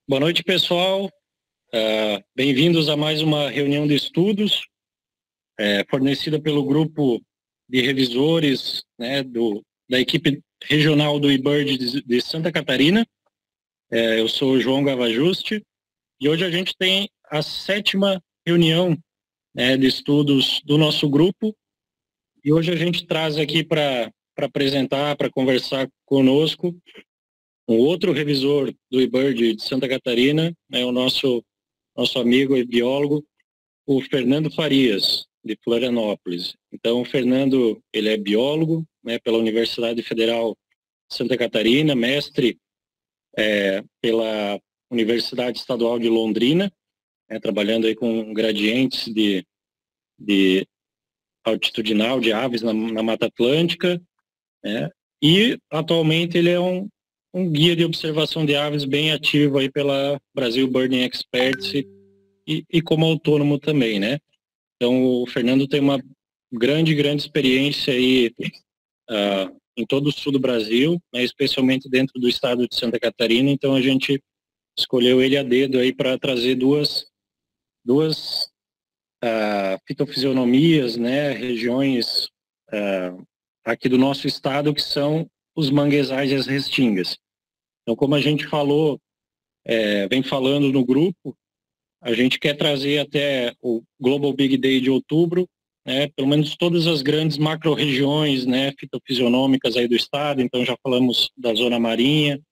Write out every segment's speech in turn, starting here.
Boa noite, pessoal. Bem-vindos a mais uma reunião de estudos fornecida pelo grupo de revisores, né, da equipe regional do eBird de Santa Catarina. Eu sou o João Gavajuste e hoje a gente tem a 7ª reunião, né, de estudos do nosso grupo, e hoje a gente traz aqui para apresentar, para conversar conosco, um outro revisor do eBird de Santa Catarina, né, o nosso amigo e biólogo, o Fernando Farias, de Florianópolis. Então, o Fernando, ele é biólogo, né, pela Universidade Federal de Santa Catarina, mestre pela Universidade Estadual de Londrina, trabalhando aí com gradientes de altitudinal de aves na Mata Atlântica, né, e atualmente ele é um guia de observação de aves bem ativo aí pela Brasil Birding Experts e como autônomo também, né? Então, o Fernando tem uma grande experiência aí em todo o sul do Brasil, né, especialmente dentro do estado de Santa Catarina. Então, a gente escolheu ele a dedo aí para trazer duas fitofisionomias, né, regiões aqui do nosso estado, que são os manguezais e as restingas. Então, como a gente falou, vem falando no grupo, a gente quer trazer até o Global Big Day de outubro, né, pelo menos todas as grandes macro-regiões, né, fitofisionômicas aí do estado. Então já falamos da zona marinha,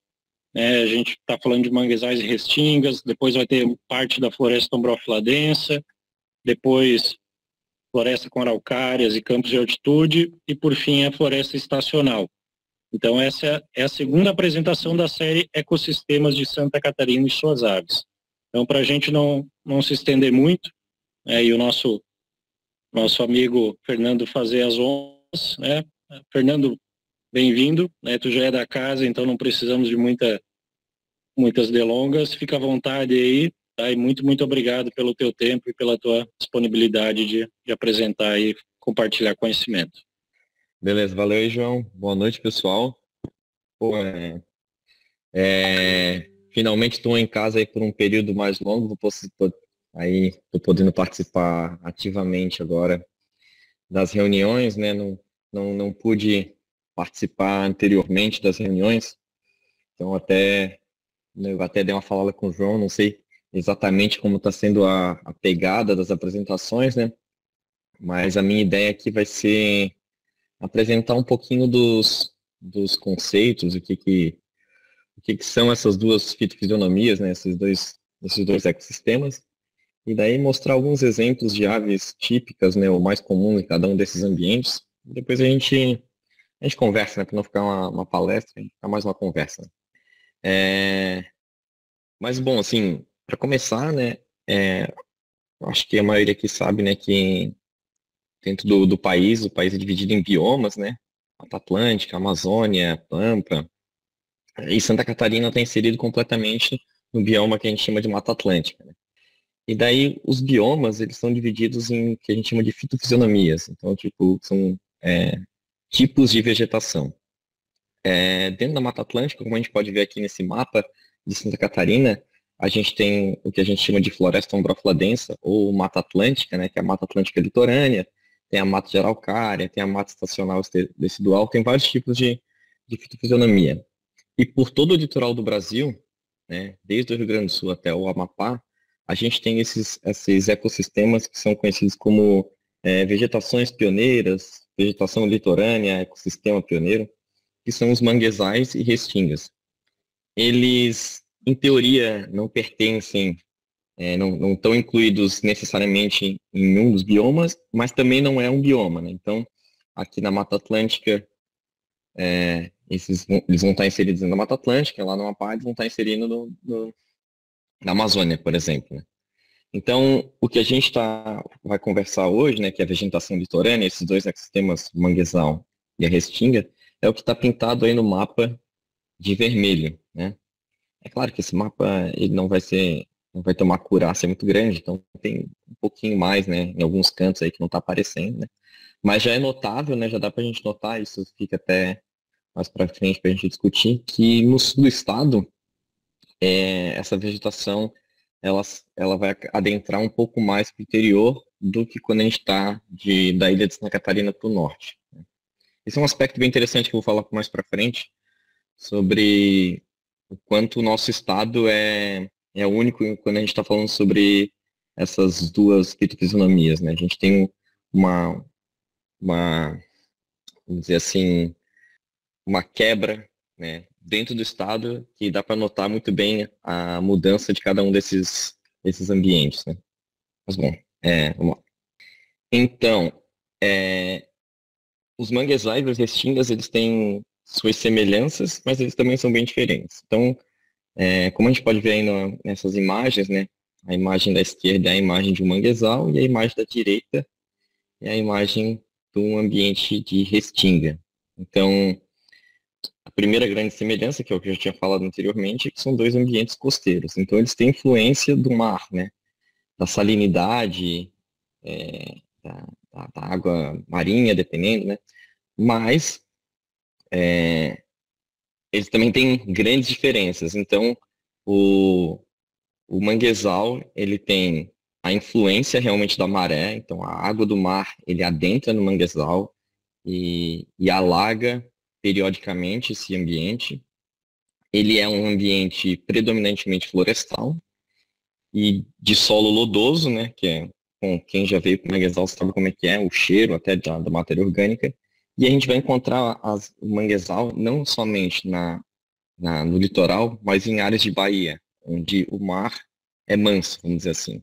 né, a gente está falando de manguezais e restingas, depois vai ter parte da floresta ombrofiladensa, depois floresta com araucárias e campos de altitude, e por fim a floresta estacional. Então essa é a segunda apresentação da série Ecossistemas de Santa Catarina e suas aves. Então, para a gente não se estender muito, e o nosso amigo Fernando fazer as honras, né? Fernando, bem-vindo, né? Tu já é da casa, então não precisamos de muitas delongas. Fica à vontade aí, tá? E muito obrigado pelo teu tempo e pela tua disponibilidade de apresentar e compartilhar conhecimento. Beleza, valeu aí, João. Boa noite, pessoal. Pô, finalmente estou em casa aí por um período mais longo, aí estou podendo participar ativamente agora das reuniões, né? Não pude participar anteriormente das reuniões, então eu até dei uma falada com o João, não sei exatamente como está sendo a pegada das apresentações, né? Mas a minha ideia aqui vai ser apresentar um pouquinho dos conceitos, o que são essas duas fitofisionomias, né, esses dois ecossistemas, e daí mostrar alguns exemplos de aves típicas, né, o mais comum em cada um desses ambientes. Depois a gente conversa, né, para não ficar uma palestra, ficar mais uma conversa. Mas, bom, assim, para começar, né, eu acho que a maioria aqui sabe, né, que dentro do país, o país é dividido em biomas, né, Mata Atlântica, Amazônia, Pampa. E Santa Catarina está inserido completamente no bioma que a gente chama de Mata Atlântica, né? E daí os biomas, eles são divididos em o que a gente chama de fitofisionomias. Então, tipo, são tipos de vegetação. Dentro da Mata Atlântica, como a gente pode ver aqui nesse mapa de Santa Catarina, a gente tem o que a gente chama de floresta ombrófila densa, ou Mata Atlântica, né, que é a Mata Atlântica litorânea, tem a mata de araucária, tem a mata estacional decidual, tem vários tipos de fitofisionomia. E por todo o litoral do Brasil, né, desde o Rio Grande do Sul até o Amapá, a gente tem esses ecossistemas que são conhecidos como vegetações pioneiras, vegetação litorânea, ecossistema pioneiro, que são os manguezais e restingas. Eles, em teoria, não pertencem, não estão incluídos necessariamente em um dos biomas, mas também não é um bioma, né? Então, aqui na Mata Atlântica, eles vão estar inseridos na Mata Atlântica, lá no Amapá eles vão estar inseridos na Amazônia, por exemplo, né? Então, o que a gente vai conversar hoje, né, que é a vegetação litorânea, esses dois ecossistemas, o manguezal e a restinga, é o que está pintado aí no mapa de vermelho, né? É claro que esse mapa ele não vai ter uma acurácia muito grande, então tem um pouquinho mais, né, em alguns cantos aí que não está aparecendo, né? Mas já é notável, né, já dá para a gente notar, isso fica até mais para frente para a gente discutir, que no sul do estado essa vegetação ela vai adentrar um pouco mais para o interior do que quando a gente está da ilha de Santa Catarina para o norte. Esse é um aspecto bem interessante que eu vou falar mais para frente, sobre o quanto o nosso estado é único quando a gente está falando sobre essas duas fitofisionomias, né? A gente tem uma, vamos dizer assim, uma quebra, né, dentro do estado que dá para notar muito bem a mudança de cada um desses ambientes, né? Mas bom, vamos lá. Então, os manguezais e as restingas, eles têm suas semelhanças, mas eles também são bem diferentes. Então, como a gente pode ver aí nessas imagens, né? A imagem da esquerda é a imagem de um manguezal e a imagem da direita é a imagem de um ambiente de restinga. Então, a primeira grande semelhança, que é o que eu já tinha falado anteriormente, é que são dois ambientes costeiros. Então, eles têm influência do mar, né? Da salinidade, da água marinha, dependendo, né? Mas eles também têm grandes diferenças. Então, o manguezal, ele tem a influência realmente da maré, então a água do mar, ele adentra no manguezal e alaga periodicamente esse ambiente. Ele é um ambiente predominantemente florestal e de solo lodoso, né, que é, bom, quem já veio para o manguezal sabe como é que é, o cheiro até da matéria orgânica. E a gente vai encontrar o manguezal não somente no litoral, mas em áreas de baía, onde o mar é manso, vamos dizer assim.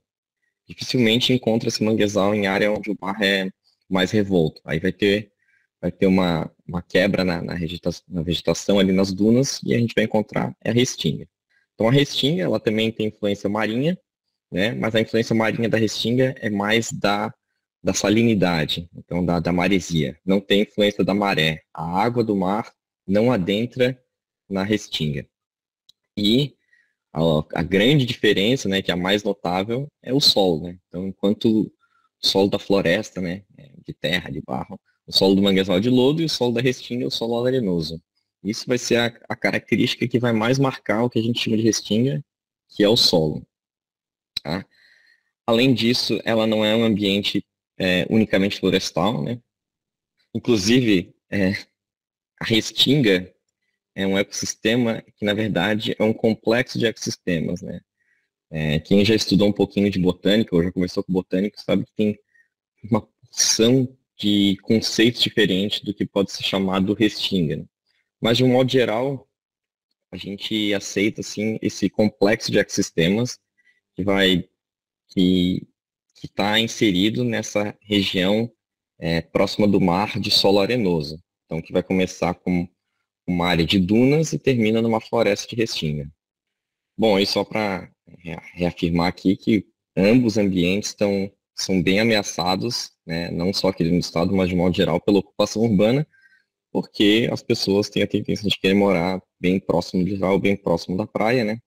Dificilmente encontra-se manguezal em área onde o mar é mais revolto. Aí vai ter uma quebra na vegetação ali nas dunas e a gente vai encontrar a restinga. Então a restinga, ela também tem influência marinha, né? Mas a influência marinha da restinga é mais da salinidade, então da maresia. Não tem influência da maré. A água do mar não adentra na restinga. E a grande diferença, né, que é a mais notável, é o solo, né? Então, enquanto o solo da floresta, né, de terra, de barro, o solo do manguezal é de lodo e o solo da restinga é o solo arenoso. Isso vai ser a característica que vai mais marcar o que a gente chama de restinga, que é o solo. Tá? Além disso, ela não é um ambiente unicamente florestal, né? Inclusive, a restinga é um ecossistema que, na verdade, é um complexo de ecossistemas, né? Quem já estudou um pouquinho de botânica, ou já conversou com botânico, sabe que tem uma porção de conceitos diferentes do que pode ser chamado restinga, né? Mas, de um modo geral, a gente aceita, assim, esse complexo de ecossistemas que que está inserido nessa região próxima do mar de solo arenoso. Então, que vai começar com uma área de dunas e termina numa floresta de restinga. Bom, e só para reafirmar aqui que ambos ambientes são bem ameaçados, né, não só aqui no estado, mas de modo geral pela ocupação urbana, porque as pessoas têm a tendência de querer morar bem próximo do litoral, bem próximo da praia, né?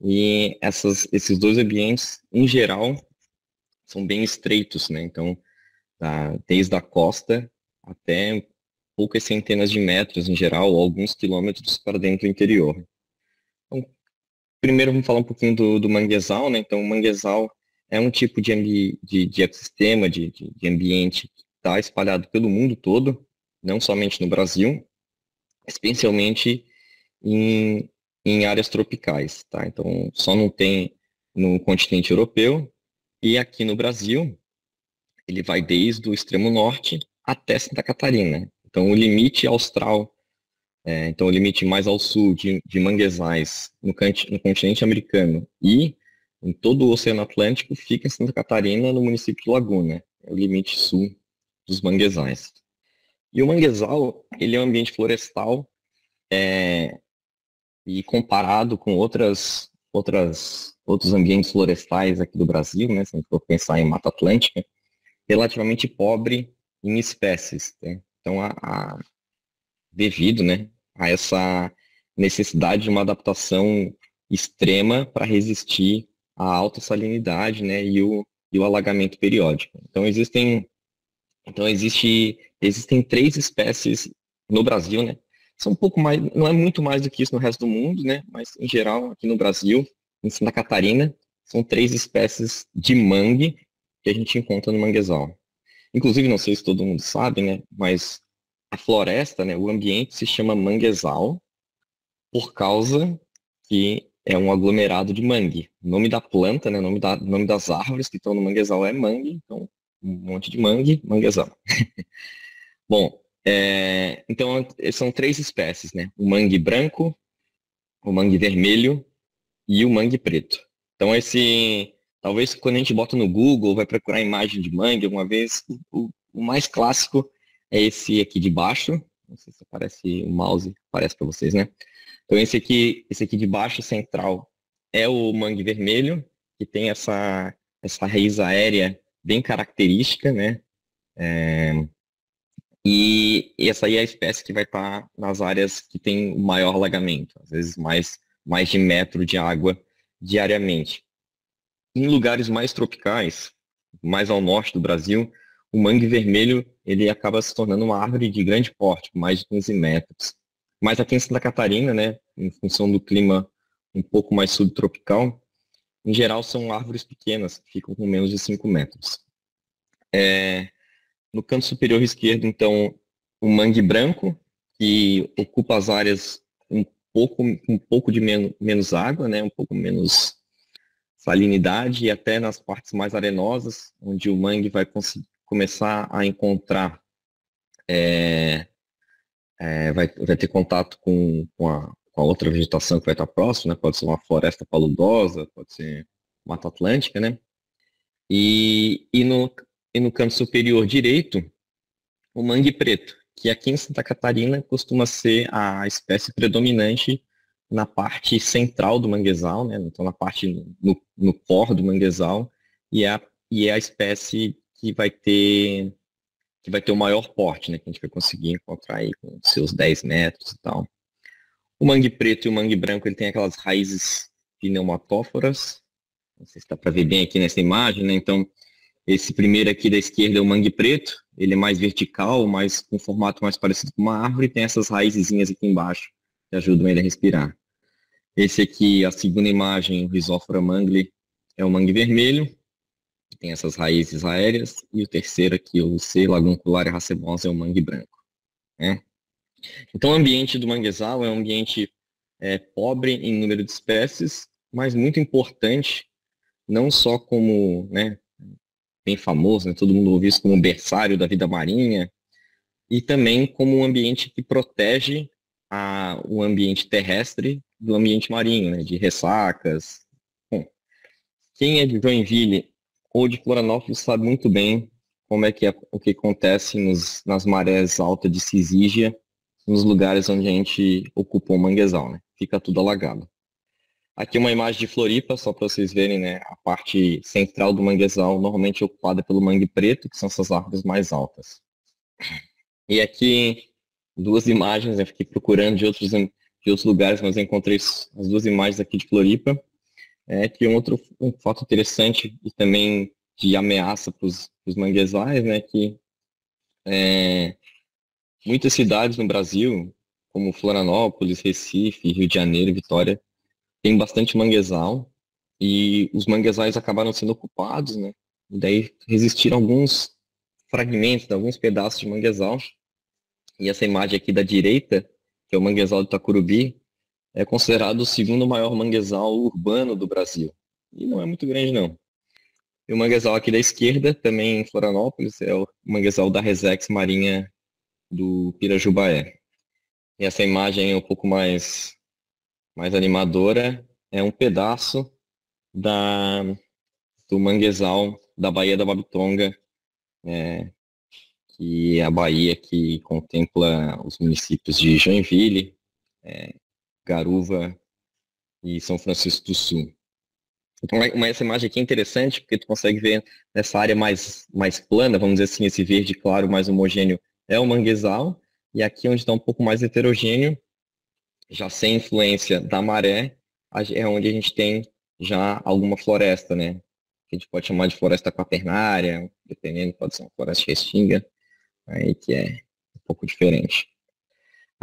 E esses dois ambientes, em geral, são bem estreitos, né? Então, desde a costa até poucas centenas de metros em geral, ou alguns quilômetros para dentro do interior. Então, primeiro vamos falar um pouquinho do manguezal, né? Então, o manguezal é um tipo de ecossistema, de ambiente que está espalhado pelo mundo todo, não somente no Brasil, especialmente em áreas tropicais, tá? Então, só não tem no continente europeu e aqui no Brasil, ele vai desde o extremo norte até Santa Catarina. Então, o limite austral, então o limite mais ao sul de manguezais no continente americano e em todo o Oceano Atlântico fica em Santa Catarina, no município de Laguna. É o limite sul dos manguezais. E o manguezal, ele é um ambiente florestal e comparado com outros ambientes florestais aqui do Brasil, né, se a gente for pensar em Mata Atlântica, relativamente pobre em espécies. Né? Então, devido, né, a essa necessidade de uma adaptação extrema para resistir à alta salinidade, né, e o alagamento periódico. Então, existem 3 espécies no Brasil, né, São um pouco mais, não é muito mais do que isso no resto do mundo, né? Mas em geral, aqui no Brasil, em Santa Catarina, são 3 espécies de mangue que a gente encontra no manguezal. Inclusive, não sei se todo mundo sabe, né? Mas a floresta, né? O ambiente se chama manguezal por causa que é um aglomerado de mangue. O nome da planta, né? O nome das árvores que estão no manguezal é mangue, então um monte de mangue, manguezal. Bom, então são 3 espécies, né? O mangue branco, o mangue vermelho e o mangue preto. Então talvez quando a gente bota no Google, vai procurar imagem de mangue alguma vez, o mais clássico é esse aqui de baixo. Não sei se aparece o mouse, aparece para vocês, né? Então esse aqui de baixo central é o mangue vermelho, que tem essa raiz aérea bem característica, né? E essa aí é a espécie que vai estar nas áreas que tem o maior alagamento, às vezes mais de metro de água diariamente. Em lugares mais tropicais, mais ao norte do Brasil, o mangue vermelho ele acaba se tornando uma árvore de grande porte, com mais de 15 metros. Mas aqui em Santa Catarina, né, em função do clima um pouco mais subtropical, em geral são árvores pequenas, que ficam com menos de 5 metros. No canto superior esquerdo, então, o mangue branco, que ocupa as áreas um pouco de menos água, né, um pouco menos salinidade, e até nas partes mais arenosas, onde o mangue vai começar a encontrar, vai ter contato com a outra vegetação que vai estar próxima, né, pode ser uma floresta paludosa, pode ser Mata Atlântica, né, e no canto superior direito, o mangue preto, que aqui em Santa Catarina costuma ser a espécie predominante na parte central do manguezal, né? Então na parte no core do manguezal, e é a espécie que vai ter o maior porte, né? Que a gente vai conseguir encontrar aí com seus 10 metros e tal. O mangue preto e o mangue branco, ele tem aquelas raízes pneumatóforas, não sei se dá para ver bem aqui nessa imagem, né? Então esse primeiro aqui da esquerda é o mangue preto, ele é mais vertical, com um formato mais parecido com uma árvore, e tem essas raizinhas aqui embaixo que ajudam ele a respirar. Esse aqui, a segunda imagem, o Rhizophora mangli, é o mangue vermelho, que tem essas raízes aéreas, e o terceiro aqui, o C. laguncularia racemosa, é o mangue branco. Né? Então o ambiente do manguezal é um ambiente pobre em número de espécies, mas muito importante, não só como, né, bem famoso, né? Todo mundo ouve isso como berçário da vida marinha, e também como um ambiente que protege o ambiente terrestre do ambiente marinho, né? De ressacas. Bom, quem é de Joinville ou de Florianópolis sabe muito bem como é que o que acontece nas marés altas de Cisígia, nos lugares onde a gente ocupou o manguezal, né? Fica tudo alagado. Aqui uma imagem de Floripa, só para vocês verem, né? A parte central do manguezal normalmente é ocupada pelo mangue preto, que são essas árvores mais altas. E aqui, 2 imagens, eu fiquei procurando de outros lugares, mas eu encontrei as 2 imagens aqui de Floripa. Que um fato interessante e também de ameaça para os manguezais, né? Que muitas cidades no Brasil, como Florianópolis, Recife, Rio de Janeiro, Vitória, tem bastante manguezal, e os manguezais acabaram sendo ocupados, né? E daí resistiram alguns fragmentos, alguns pedaços de manguezal. E essa imagem aqui da direita, que é o manguezal de Itacurubi, é considerado o segundo maior manguezal urbano do Brasil. E não é muito grande, não. E o manguezal aqui da esquerda, também em Florianópolis, é o manguezal da Resex Marinha do Pirajubaé. E essa imagem é um pouco mais animadora, é um pedaço do manguezal da Baía da Babitonga, que é a baía que contempla os municípios de Joinville, Garuva e São Francisco do Sul. Então, essa imagem aqui é interessante, porque tu consegue ver nessa área mais plana, vamos dizer assim, esse verde claro mais homogêneo é o manguezal, e aqui onde está um pouco mais heterogêneo, já sem influência da maré, é onde a gente tem já alguma floresta, né? Que a gente pode chamar de floresta quaternária, dependendo, pode ser uma floresta restinga, aí que é um pouco diferente.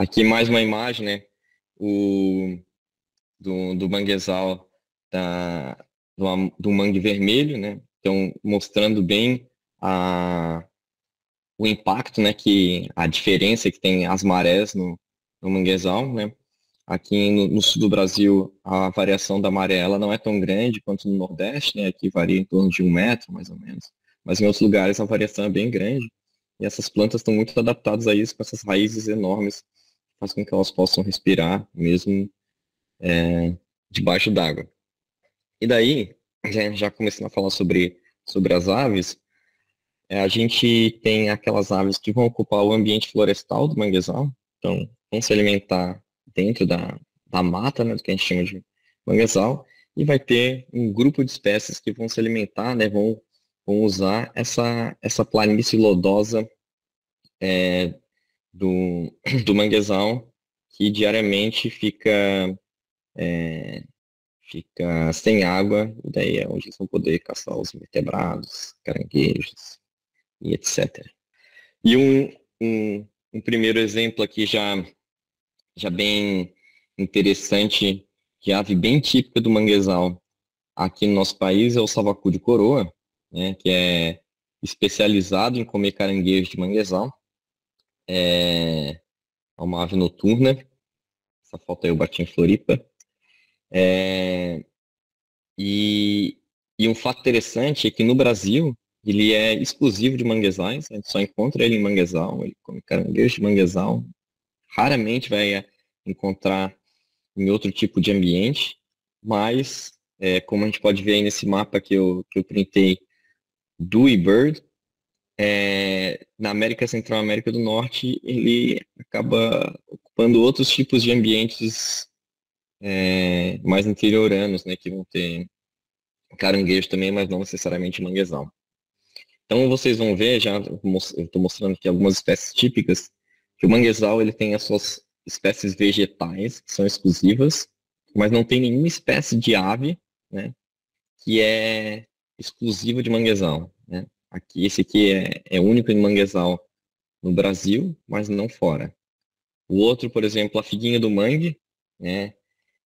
Aqui mais uma imagem, né? O, do manguezal do mangue vermelho, né? Então, mostrando bem o impacto, né? A diferença que tem as marés no manguezal, né? Aqui no sul do Brasil, a variação da maré ela não é tão grande quanto no Nordeste, né? Aqui varia em torno de 1 metro, mais ou menos. Mas em outros lugares a variação é bem grande. E essas plantas estão muito adaptadas a isso, com essas raízes enormes, faz com que elas possam respirar, mesmo debaixo d'água. E daí, já começando a falar sobre as aves, a gente tem aquelas aves que vão ocupar o ambiente florestal do manguezal, então vão se alimentar dentro da mata, né, do que a gente chama de manguezal, e vai ter um grupo de espécies que vão se alimentar, né, vão usar essa planície lodosa do manguezal, que diariamente fica sem água, e daí é onde eles vão poder caçar os invertebrados, caranguejos e etc. E um primeiro exemplo aqui já bem interessante, de ave bem típica do manguezal aqui no nosso país é o savacu de coroa, né, que é especializado em comer caranguejos de manguezal. É uma ave noturna. Essa foto aí eu bati em Floripa. E, e um fato interessante é que no Brasil ele é exclusivo de manguezais, a gente só encontra ele em manguezal, ele come caranguejo de manguezal, raramente vai encontrar em outro tipo de ambiente, mas como a gente pode ver aí nesse mapa que eu printei do eBird, na América Central e América do Norte, ele acaba ocupando outros tipos de ambientes mais interioranos, né, que vão ter caranguejo também, mas não necessariamente manguezal. Então vocês vão ver, já eu estou mostrando aqui algumas espécies típicas, que o manguezal ele tem as suas espécies vegetais, que são exclusivas, mas não tem nenhuma espécie de ave, né, que é exclusiva de manguezal, né. Esse aqui é único em manguezal no Brasil, mas não fora. O outro, por exemplo, a figuinha do mangue, né,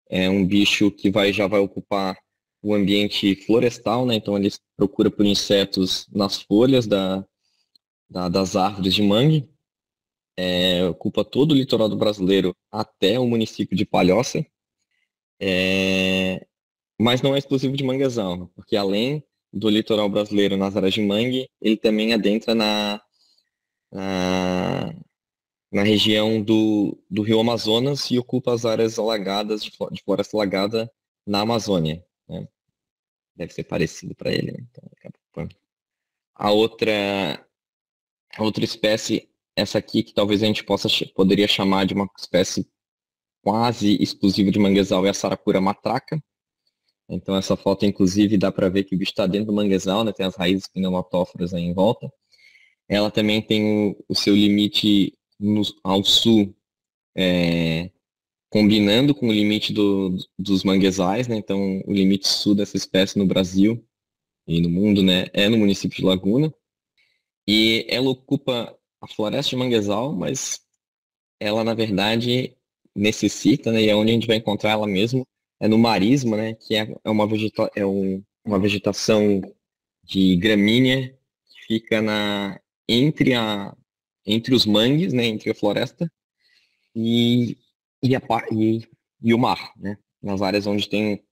é um bicho que já vai ocupar o ambiente florestal, né? Então ele procura por insetos nas folhas das árvores de mangue, ocupa todo o litoral do brasileiro até o município de Palhoça, mas não é exclusivo de manguezal, porque além do litoral brasileiro nas áreas de mangue, ele também adentra na, na região do Rio Amazonas e ocupa as áreas alagadas de floresta alagada na Amazônia, né? Deve ser parecido para ele, né? Então, acaba ocupando. A outra espécie, essa aqui que talvez a gente poderia chamar de uma espécie quase exclusiva de manguezal, é a saracura matraca. Então essa foto, inclusive, dá para ver que o bicho está dentro do manguezal, né? Tem as raízes pneumatóforas aí em volta. Ela também tem o seu limite ao sul, combinando com o limite dos manguezais, né? Então o limite sul dessa espécie no Brasil e no mundo, né, é no município de Laguna. E ela ocupa a floresta de manguezal, mas ela, na verdade, necessita, né, e é onde a gente vai encontrar ela mesmo, é no marisma, né, que é uma vegetação de gramínea que fica entre os mangues, né, entre a floresta e, e o mar, né, nas áreas onde tem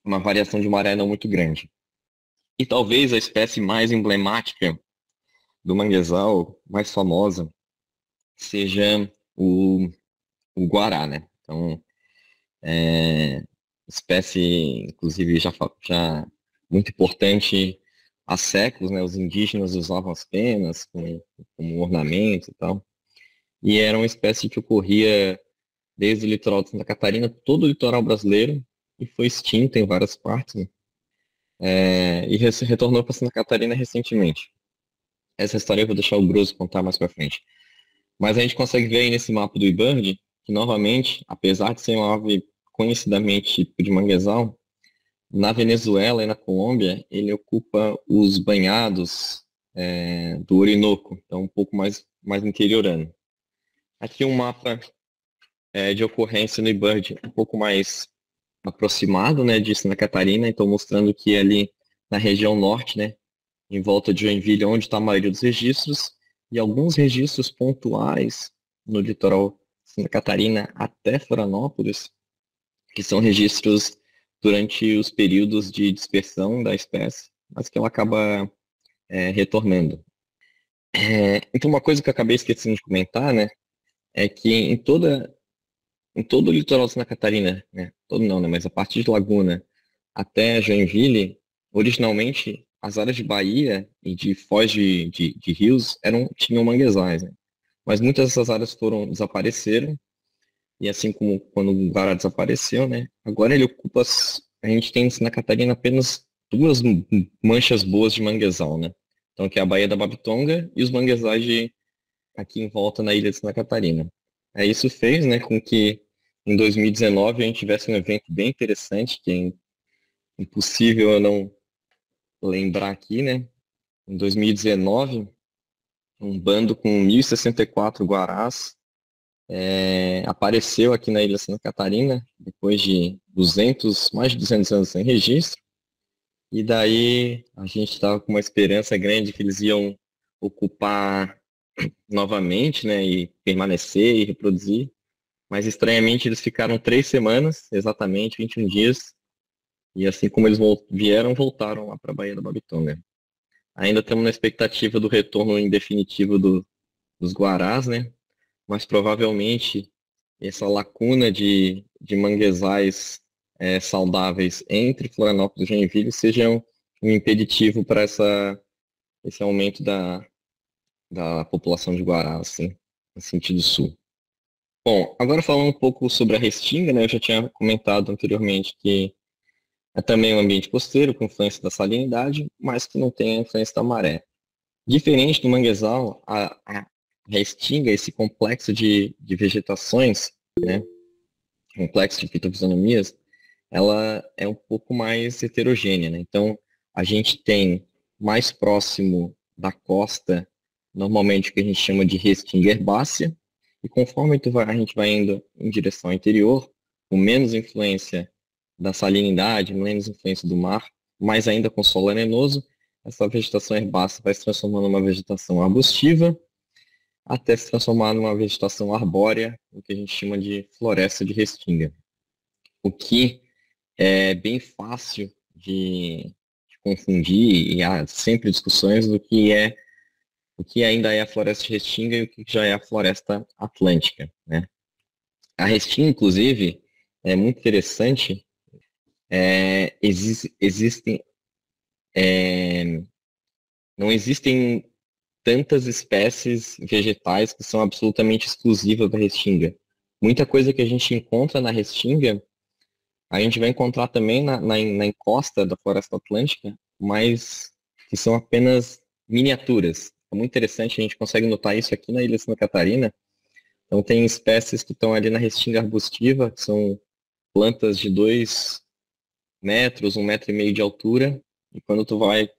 uma variação de maré não muito grande. E talvez a espécie mais emblemática do manguezal, mais famosa, seja o guará, né? Então, espécie, inclusive, já muito importante há séculos, né? Os indígenas usavam as penas como ornamento e tal. E era uma espécie que ocorria desde o litoral de Santa Catarina, todo o litoral brasileiro, e foi extinta em várias partes, né? E retornou para Santa Catarina recentemente. Essa história eu vou deixar o Bruce contar mais para frente. Mas a gente consegue ver aí nesse mapa do eBird que, novamente, apesar de ser uma ave conhecidamente típica de manguezal, na Venezuela e na Colômbia, ele ocupa os banhados do Orinoco, então um pouco mais interiorano. Aqui um mapa de ocorrência no eBird um pouco mais aproximado, né, de Santa Catarina, então mostrando que ali na região norte, né, em volta de Joinville, onde está a maioria dos registros, e alguns registros pontuais no litoral de Santa Catarina até Florianópolis, que são registros durante os períodos de dispersão da espécie, mas que ela acaba retornando. Então, uma coisa que eu acabei esquecendo de comentar, né, é que em todo o litoral de Santa Catarina, né, todo não, né, mas a partir de Laguna até Joinville, originalmente as áreas de baía e de foz de rios tinham manguezais, né? Mas muitas dessas áreas desapareceram, e assim como quando o Guará desapareceu, né, agora ele ocupa, a gente tem em Santa Catarina apenas duas manchas boas de manguezal, né? Então, que é a Baía da Babitonga e os manguezais aqui em volta na ilha de Santa Catarina. Isso fez, né, com que em 2019 a gente tivesse um evento bem interessante, que é impossível eu não lembrar aqui, né? Em 2019, um bando com 1.064 guarás apareceu aqui na ilha de Santa Catarina, depois de mais de 200 anos sem registro, e daí a gente estava com uma esperança grande que eles iam ocupar novamente, né, e permanecer e reproduzir, mas estranhamente eles ficaram 3 semanas, exatamente 21 dias, e assim como eles vieram, voltaram lá para a Baía da Babitonga. Ainda estamos na expectativa do retorno em definitivo dos guarás, né, mas provavelmente essa lacuna de manguezais saudáveis entre Florianópolis e Joinville seja um impeditivo para esse aumento da população de guará, assim, no sentido sul. Bom, agora falando um pouco sobre a restinga, né, eu já tinha comentado anteriormente que é também um ambiente costeiro com influência da salinidade, mas que não tem a influência da maré. Diferente do manguezal, a restinga, esse complexo de vegetações, né, complexo de fitofisionomias, ela é um pouco mais heterogênea, né? Então, a gente tem mais próximo da costa, normalmente o que a gente chama de restinga herbácea, e conforme a gente vai indo em direção ao interior, com menos influência da salinidade, menos influência do mar, mas ainda com solo arenoso, essa vegetação herbácea vai se transformando numa vegetação arbustiva, até se transformar numa vegetação arbórea, o que a gente chama de floresta de restinga. O que é bem fácil de confundir, e há sempre discussões do que o que ainda é a floresta de restinga e o que já é a floresta atlântica, né? A restinga, inclusive, é muito interessante, existem, não existem tantas espécies vegetais que são absolutamente exclusivas da restinga. Muita coisa que a gente encontra na restinga, a gente vai encontrar também na encosta da floresta atlântica, mas que são apenas miniaturas. É muito interessante, a gente consegue notar isso aqui na ilha de Santa Catarina. Então tem espécies que estão ali na restinga arbustiva, que são plantas de 2 metros, 1,5 metro de altura, e quando tu vai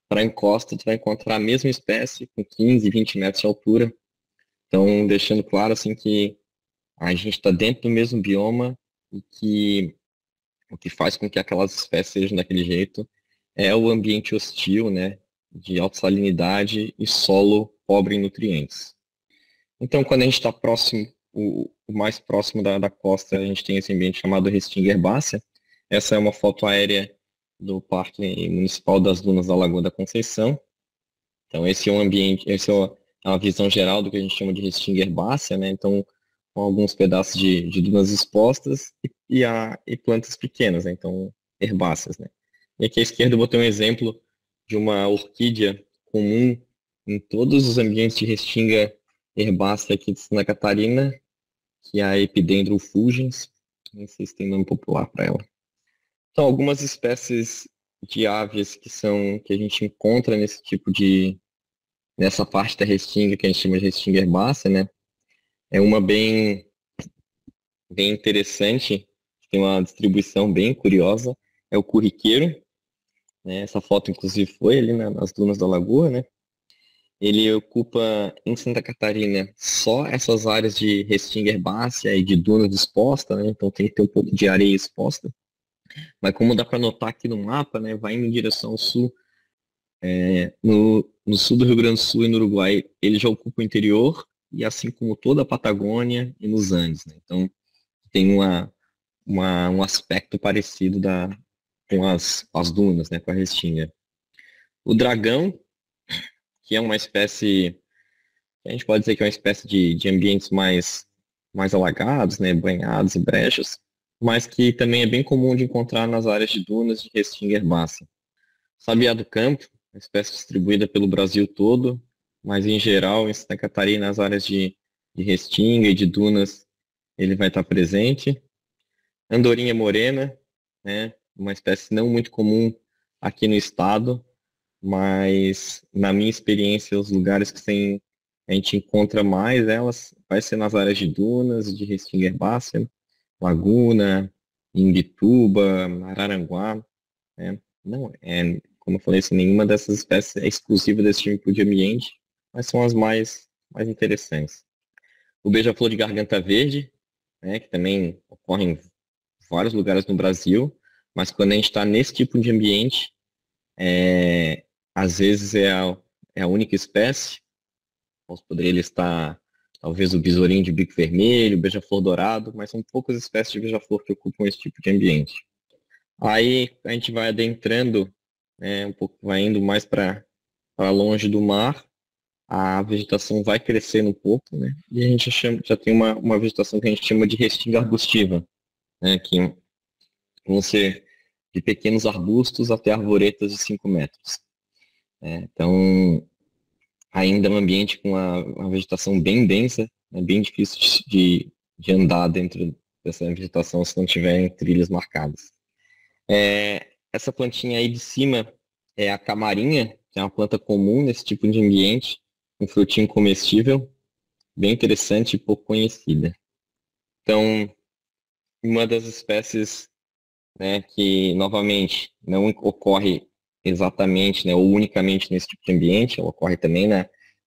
para a encosta, tu vai encontrar a mesma espécie com 15, 20 metros de altura. Então, deixando claro assim que a gente está dentro do mesmo bioma e que o que faz com que aquelas espécies sejam daquele jeito é o ambiente hostil, né, de alta salinidade e solo pobre em nutrientes. Então, quando a gente está próximo, o mais próximo da costa, a gente tem esse ambiente chamado restinga herbácea. Essa é uma foto aérea do Parque Municipal das Dunas da Lagoa da Conceição. Então, esse é um ambiente, é uma visão geral do que a gente chama de restinga herbácea, né? Então, com alguns pedaços de dunas expostas e plantas pequenas, né? Então, herbáceas, né? E aqui à esquerda eu botei um exemplo de uma orquídea comum em todos os ambientes de restinga herbácea aqui de Santa Catarina, que é a Epidendrum fulgens. Não sei se tem nome popular para ela. Então, algumas espécies de aves que a gente encontra nessa parte da restinga, que a gente chama de restinga herbácea, né? É uma bem interessante, tem uma distribuição bem curiosa, é o curriqueiro, né? Essa foto, inclusive, foi ali nas dunas da lagoa, né? ele ocupa em Santa Catarina só essas áreas de restinga herbácea e de dunas exposta, né? Então tem que ter um pouco de areia exposta. Mas como dá para notar aqui no mapa, né, vai indo em direção ao sul, no sul do Rio Grande do Sul e no Uruguai, ele já ocupa o interior, e assim como toda a Patagônia e nos Andes, né? Então tem um aspecto parecido com as dunas, né, com a restinga. O dragão, que é uma espécie, a gente pode dizer que é uma espécie de ambientes mais alagados, né, banhados e brechas, mas que também é bem comum de encontrar nas áreas de dunas de restinga herbácea. Sabiá do campo, uma espécie distribuída pelo Brasil todo, mas em geral em Santa Catarina, nas áreas de restinga e de dunas, ele vai estar presente. Andorinha morena, né, uma espécie não muito comum aqui no estado, mas na minha experiência, os lugares que a gente encontra mais elas vai ser nas áreas de dunas, de restinga herbácea, Laguna, Imbituba, Araranguá, né? Não é, como eu falei, assim, nenhuma dessas espécies é exclusiva desse tipo de ambiente, mas são as mais interessantes. O beija-flor de garganta verde, né, que também ocorre em vários lugares no Brasil, mas quando a gente está nesse tipo de ambiente, às vezes é a única espécie. Poderia listar talvez o besourinho de bico vermelho, o beija-flor dourado, mas são poucas espécies de beija-flor que ocupam esse tipo de ambiente. Aí a gente vai adentrando, né, um pouco, vai indo mais para longe do mar, a vegetação vai crescendo um pouco, né, e a gente já tem uma vegetação que a gente chama de restinga arbustiva, né, que vão ser de pequenos arbustos até arvoretas de 5 metros. Né. Então, ainda é um ambiente com uma vegetação bem densa, é bem difícil de andar dentro dessa vegetação se não tiver trilhas marcadas. Essa plantinha aí de cima é a camarinha, que é uma planta comum nesse tipo de ambiente, um frutinho comestível, bem interessante e pouco conhecida. Então, uma das espécies, né, que, novamente, não ocorre exatamente, né, ou unicamente nesse tipo de ambiente, ela ocorre também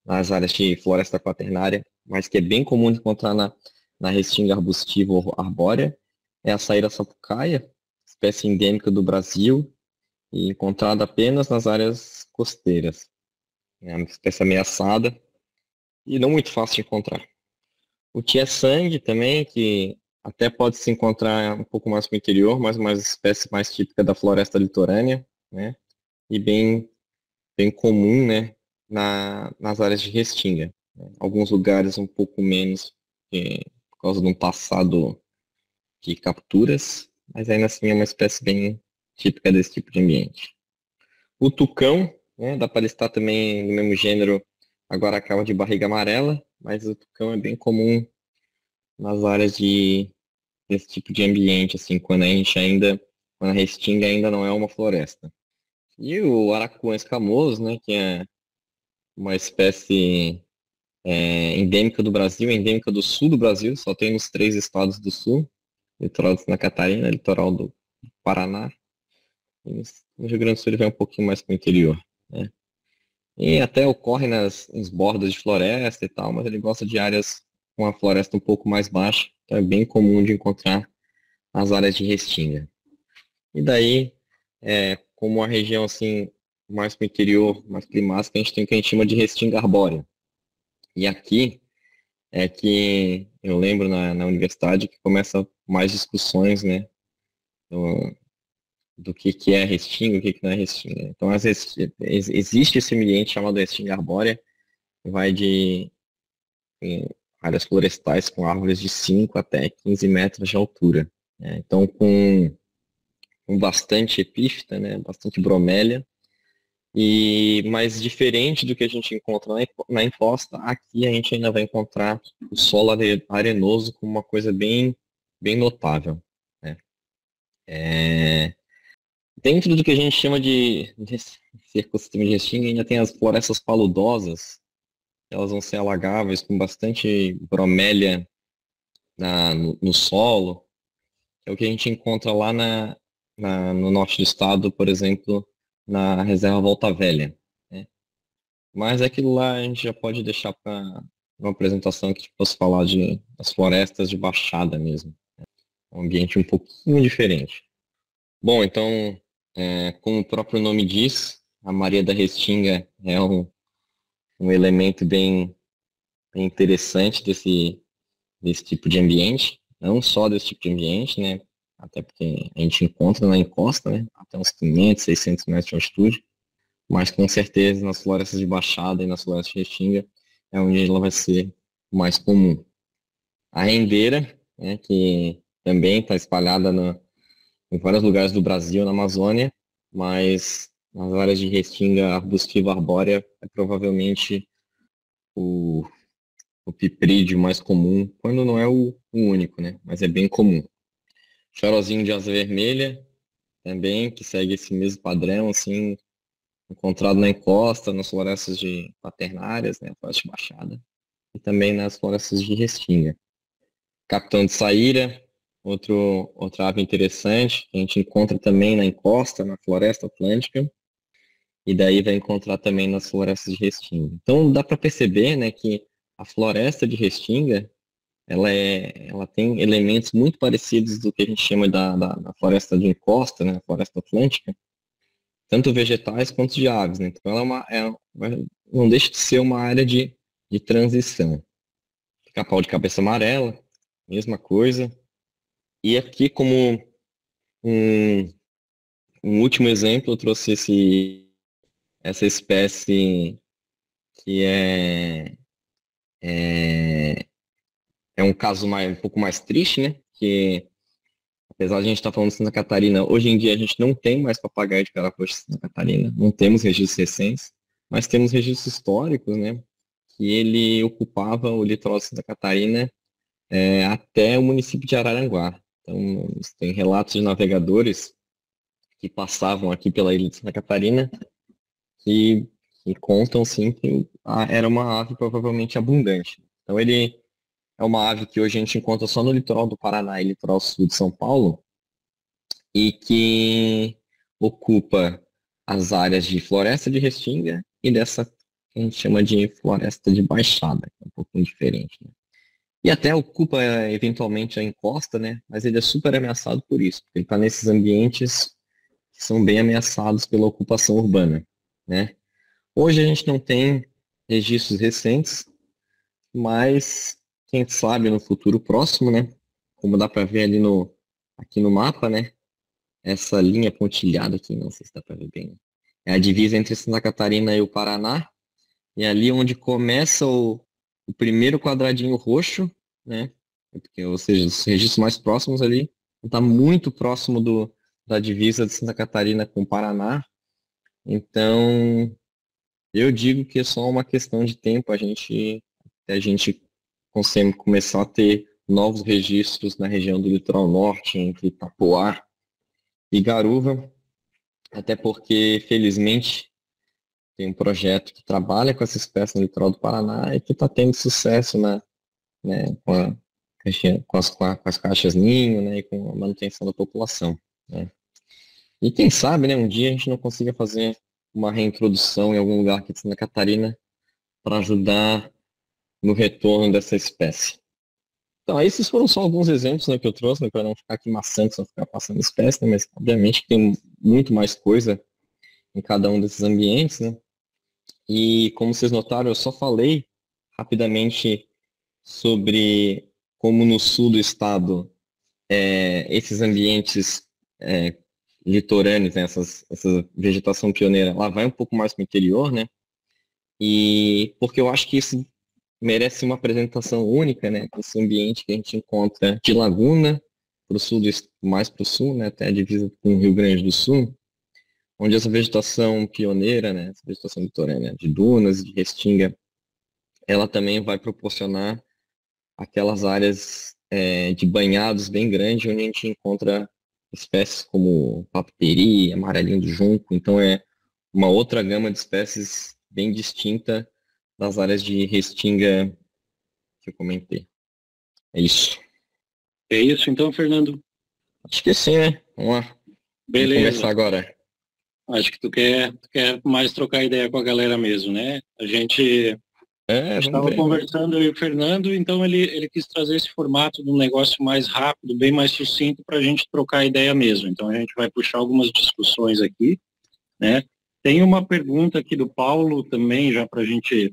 nas áreas de floresta quaternária, mas que é bem comum de encontrar na restinga arbustiva ou arbórea, é a saíra sapucaia, espécie endêmica do Brasil e encontrada apenas nas áreas costeiras. É uma espécie ameaçada e não muito fácil de encontrar. O tia-sangue também, que até pode se encontrar um pouco mais para o interior, mas uma espécie mais típica da floresta litorânea, né? E bem comum, né, nas áreas de restinga. Né? Alguns lugares um pouco menos, por causa de um passado de capturas, mas ainda assim é uma espécie bem típica desse tipo de ambiente. O tucão, né, dá para listar também no mesmo gênero a guaracava de barriga amarela, mas o tucão é bem comum nas áreas desse tipo de ambiente, assim, quando a restinga ainda não é uma floresta. E o aracuã escamoso, né, que é uma espécie endêmica do Brasil, endêmica do sul do Brasil, só tem nos 3 estados do sul, litoral de Santa Catarina, litoral do Paraná, e no Rio Grande do Sul ele vai um pouquinho mais para o interior, né? E até ocorre nos bordas de floresta e tal, mas ele gosta de áreas com a floresta um pouco mais baixa, então é bem comum de encontrar as áreas de restinga. E daí, como a região assim, mais para o interior, mais climática, a gente tem o que a gente chama de restinga arbórea. E aqui é que eu lembro na universidade que começa mais discussões, né, do que é restinga, o que não é restinga. Então, às vezes, existe esse ambiente chamado restinga arbórea, que vai de áreas florestais com árvores de 5 até 15 metros de altura. Né? Então, com bastante epífita, né, bastante bromélia, mas diferente do que a gente encontra na encosta, aqui a gente ainda vai encontrar o solo arenoso como uma coisa bem notável. Né? Dentro do que a gente chama de ecossistema de restinga, ainda tem as florestas paludosas, elas vão ser alagáveis com bastante bromélia no solo, que é o que a gente encontra lá no norte do estado, por exemplo, na reserva Volta Velha. Né? Mas aquilo lá a gente já pode deixar para uma apresentação que fosse falar das florestas de Baixada mesmo. Um ambiente um pouquinho diferente. Bom, então, como o próprio nome diz, a Maria da Restinga é um elemento bem interessante desse tipo de ambiente. Não só desse tipo de ambiente, né? Até porque a gente encontra na encosta, né? Até uns 500, 600 metros de altitude. Mas com certeza nas florestas de Baixada e nas florestas de Restinga é onde ela vai ser mais comum. A rendeira, né, que também está espalhada em vários lugares do Brasil, na Amazônia, mas nas áreas de Restinga arbustiva arbórea é provavelmente o, o piprídeo mais comum, quando não é o único, né, mas é bem comum. Charozinho de asa vermelha também, que segue esse mesmo padrão, assim, encontrado na encosta, nas florestas de quaternárias, né, floresta de Baixada, e também nas florestas de Restinga. Capitão de Saíra, outra ave interessante, que a gente encontra também na encosta, na floresta atlântica, e daí vai encontrar também nas florestas de Restinga. Então dá para perceber, né, que a floresta de Restinga, ela tem elementos muito parecidos do que a gente chama da floresta de encosta, né, a floresta atlântica, tanto vegetais quanto de aves, né? Então não deixa de ser uma área de transição. Pica-pau de cabeça amarela, mesma coisa. E aqui, como um, um último exemplo, eu trouxe essa espécie que é, é um caso um pouco mais triste, né? Que, apesar de a gente estar falando de Santa Catarina, hoje em dia a gente não tem mais papagaio de carapuça de Santa Catarina, não temos registros recentes, mas temos registros históricos, né? Que ele ocupava o litoral de Santa Catarina até o município de Araranguá. Então, tem relatos de navegadores que passavam aqui pela ilha de Santa Catarina que, que contam, sim, que era uma ave provavelmente abundante. Então, ele é uma ave que hoje a gente encontra só no litoral do Paraná e litoral sul de São Paulo e que ocupa as áreas de floresta de restinga e dessa que a gente chama de floresta de baixada, que é um pouquinho diferente, né? E até ocupa eventualmente a encosta, né? Mas ele é super ameaçado por isso, porque ele está nesses ambientes que são bem ameaçados pela ocupação urbana, né? Hoje a gente não tem registros recentes, mas quem sabe no futuro próximo, né? Como dá para ver ali aqui no mapa, né? Essa linha pontilhada aqui, não sei se dá para ver bem, né? É a divisa entre Santa Catarina e o Paraná, e é ali onde começa o primeiro quadradinho roxo, né? Ou seja, os registros mais próximos ali, está muito próximo da divisa de Santa Catarina com o Paraná. Então, eu digo que é só uma questão de tempo a gente consegue começar a ter novos registros na região do litoral norte, entre Itapoá e Garuva, até porque, felizmente, tem um projeto que trabalha com essa espécie no litoral do Paraná e que está tendo sucesso né, com as caixas ninho, né, e com a manutenção da população, né. E quem sabe, né, um dia a gente não consiga fazer uma reintrodução em algum lugar aqui de Santa Catarina para ajudar no retorno dessa espécie. Então, esses foram só alguns exemplos, né, que eu trouxe, né, para não ficar aqui maçante, só ficar passando espécie, né, mas obviamente tem muito mais coisa em cada um desses ambientes, né. E como vocês notaram, eu só falei rapidamente sobre como no sul do estado esses ambientes litorâneos, né, essa vegetação pioneira, lá vai um pouco mais para o interior, né? E porque eu acho que isso merece uma apresentação única, né? Esse ambiente que a gente encontra de Laguna, pro sul mais para o sul, né? Até a divisa com o Rio Grande do Sul, onde essa vegetação pioneira, né? Essa vegetação litorânea de dunas, de restinga, ela também vai proporcionar aquelas áreas de banhados bem grandes, onde a gente encontra espécies como paperi, amarelinho do junco. Então é uma outra gama de espécies bem distinta das áreas de restinga que eu comentei. É isso. É isso então, Fernando? Acho que sim, né? Vamos lá. Vamos Beleza. conversar agora. Acho que tu quer mais trocar ideia com a galera mesmo, né? A gente Vamos estava ver. conversando, eu e o Fernando, então ele quis trazer esse formato de um negócio mais rápido, bem mais sucinto, para a gente trocar ideia mesmo. Então a gente vai puxar algumas discussões aqui, né? Tem uma pergunta aqui do Paulo também, já para a gente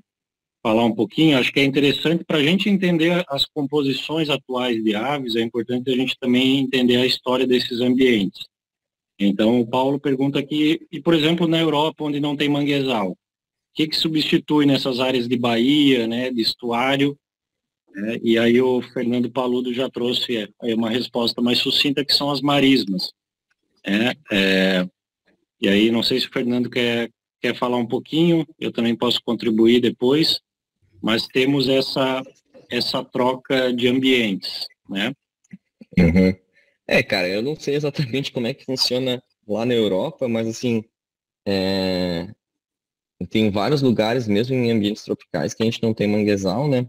falar um pouquinho. Acho que é interessante para a gente entender as composições atuais de aves, é importante a gente também entender a história desses ambientes. Então, o Paulo pergunta aqui, e por exemplo, na Europa, onde não tem manguezal, o que substitui nessas áreas de baía, né, de estuário, né? E aí o Fernando Paludo já trouxe aí uma resposta mais sucinta, que são as marismas, né? E aí, não sei se o Fernando quer falar um pouquinho, eu também posso contribuir depois, mas temos essa troca de ambientes, né? Uhum. Cara, eu não sei exatamente como é que funciona lá na Europa, mas assim, é, tem vários lugares, mesmo em ambientes tropicais, que a gente não tem manguezal, né?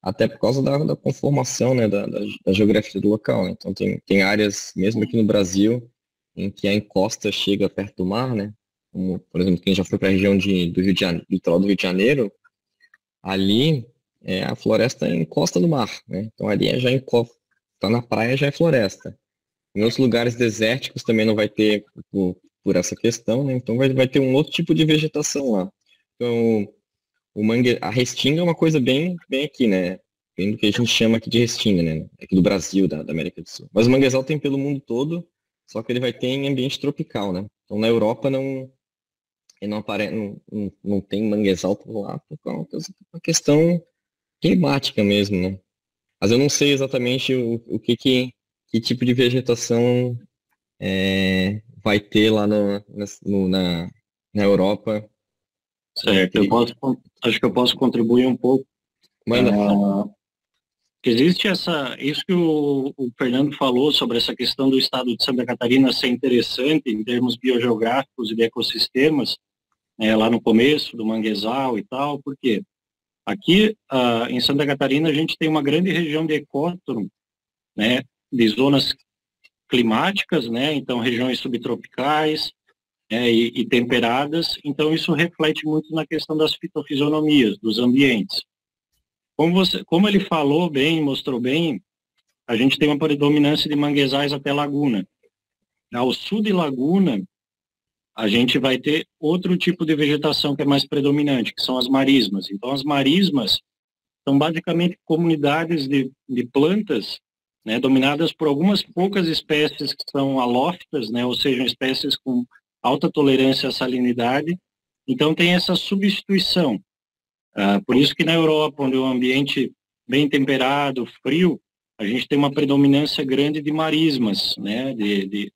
Até por causa da conformação, né, da geografia do local, né? Então tem áreas, mesmo aqui no Brasil, em que a encosta chega perto do mar, né? Como, por exemplo, quem já foi para a região do Rio de Janeiro, do litoral do Rio de Janeiro, ali a floresta encosta no mar, né? Então ali já encosta, tá na praia já é floresta. Em outros lugares desérticos também não vai ter por essa questão, né? Então vai ter um outro tipo de vegetação lá. Então a restinga é uma coisa bem aqui, né? Bem do que a gente chama aqui de restinga, né? Aqui do Brasil, da América do Sul. Mas o manguezal tem pelo mundo todo, só que ele vai ter em ambiente tropical, né? Então na Europa ele não tem manguezal por lá por causa de uma questão climática mesmo, né? Mas eu não sei exatamente o que tipo de vegetação vai ter lá na Europa. Certo, acho que eu posso contribuir um pouco. Manda. Existe isso que o Fernando falou sobre essa questão do estado de Santa Catarina ser interessante em termos biogeográficos e de ecossistemas, né, lá no começo do manguezal e tal, porque aqui em Santa Catarina a gente tem uma grande região de ecótono, né, de zonas climáticas, né, então regiões subtropicais, e temperadas, então isso reflete muito na questão das fitofisionomias, dos ambientes. Como ele falou bem, mostrou bem, a gente tem uma predominância de manguezais até Laguna. Ao sul de Laguna, a gente vai ter outro tipo de vegetação que é mais predominante, que são as marismas. Então, as marismas são basicamente comunidades de plantas, né, dominadas por algumas poucas espécies que são halófitas, né, ou seja, espécies com alta tolerância à salinidade. Então, tem essa substituição. Por isso que na Europa, onde o ambiente bem temperado, frio, a gente tem uma predominância grande de marismas, né, de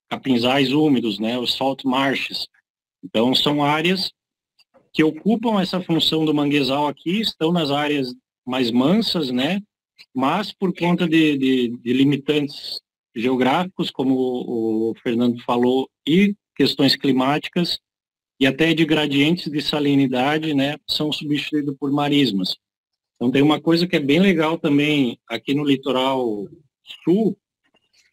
capinzais úmidos, né, os salt marshes. Então, são áreas que ocupam essa função do manguezal aqui, estão nas áreas mais mansas, né, mas por conta de limitantes geográficos, como o Fernando falou, e questões climáticas, e até de gradientes de salinidade, né, são substituídos por marismas. Então tem uma coisa que é bem legal também aqui no litoral sul,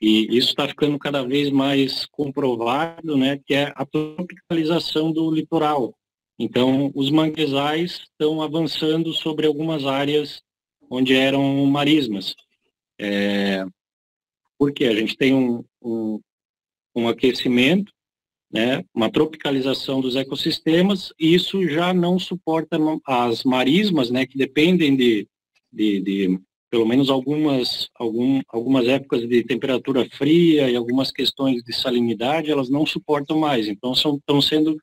e isso está ficando cada vez mais comprovado, né, que é a tropicalização do litoral. Então os manguezais estão avançando sobre algumas áreas onde eram marismas. Porque a gente tem um aquecimento, né, uma tropicalização dos ecossistemas, e isso já não suporta as marismas, né, que dependem de pelo menos algumas épocas de temperatura fria e algumas questões de salinidade, elas não suportam mais, então estão sendo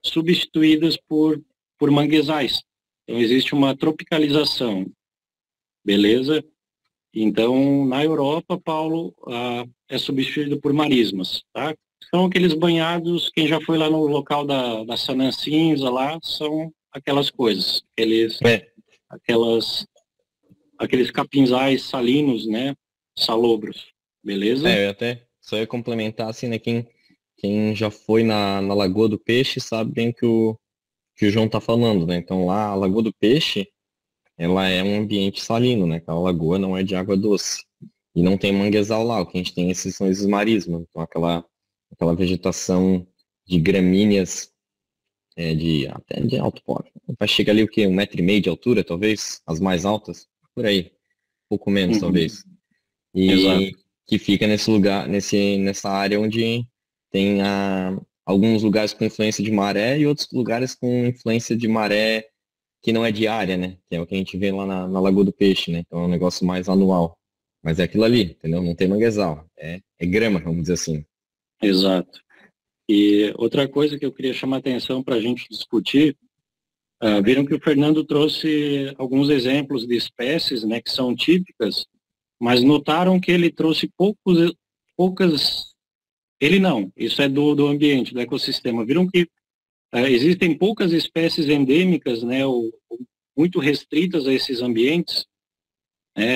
substituídas por manguezais. Então existe uma tropicalização, beleza? Então, na Europa, Paulo, é substituído por marismas, tá? São aqueles banhados, quem já foi lá no local da Sanã Cinza lá, são aquelas coisas, aqueles capinzais salinos, né, salobros, beleza? Eu até só ia complementar assim, né, quem já foi na Lagoa do Peixe sabe bem que o João tá falando, né? Então lá, a Lagoa do Peixe, ela é um ambiente salino, né? Aquela lagoa não é de água doce. E não tem manguezal lá, o que a gente tem são esses marismas, então aquela vegetação de gramíneas até de alto porte. Vai chegar ali o quê? 1,5 m de altura, talvez? As mais altas? Por aí. Pouco menos, talvez. Exato. E que fica nesse lugar, nessa área onde tem alguns lugares com influência de maré e outros lugares com influência de maré que não é diária, né? Que é o que a gente vê lá na Lagoa do Peixe, né? Então é um negócio mais anual. Mas é aquilo ali, entendeu? Não tem manguezal. É grama, vamos dizer assim. Exato. E outra coisa que eu queria chamar a atenção para a gente discutir, viram que o Fernando trouxe alguns exemplos de espécies, né, que são típicas, mas notaram que ele trouxe poucas, ele não, isso é do ambiente, do ecossistema. Viram que existem poucas espécies endêmicas, né, ou muito restritas a esses ambientes.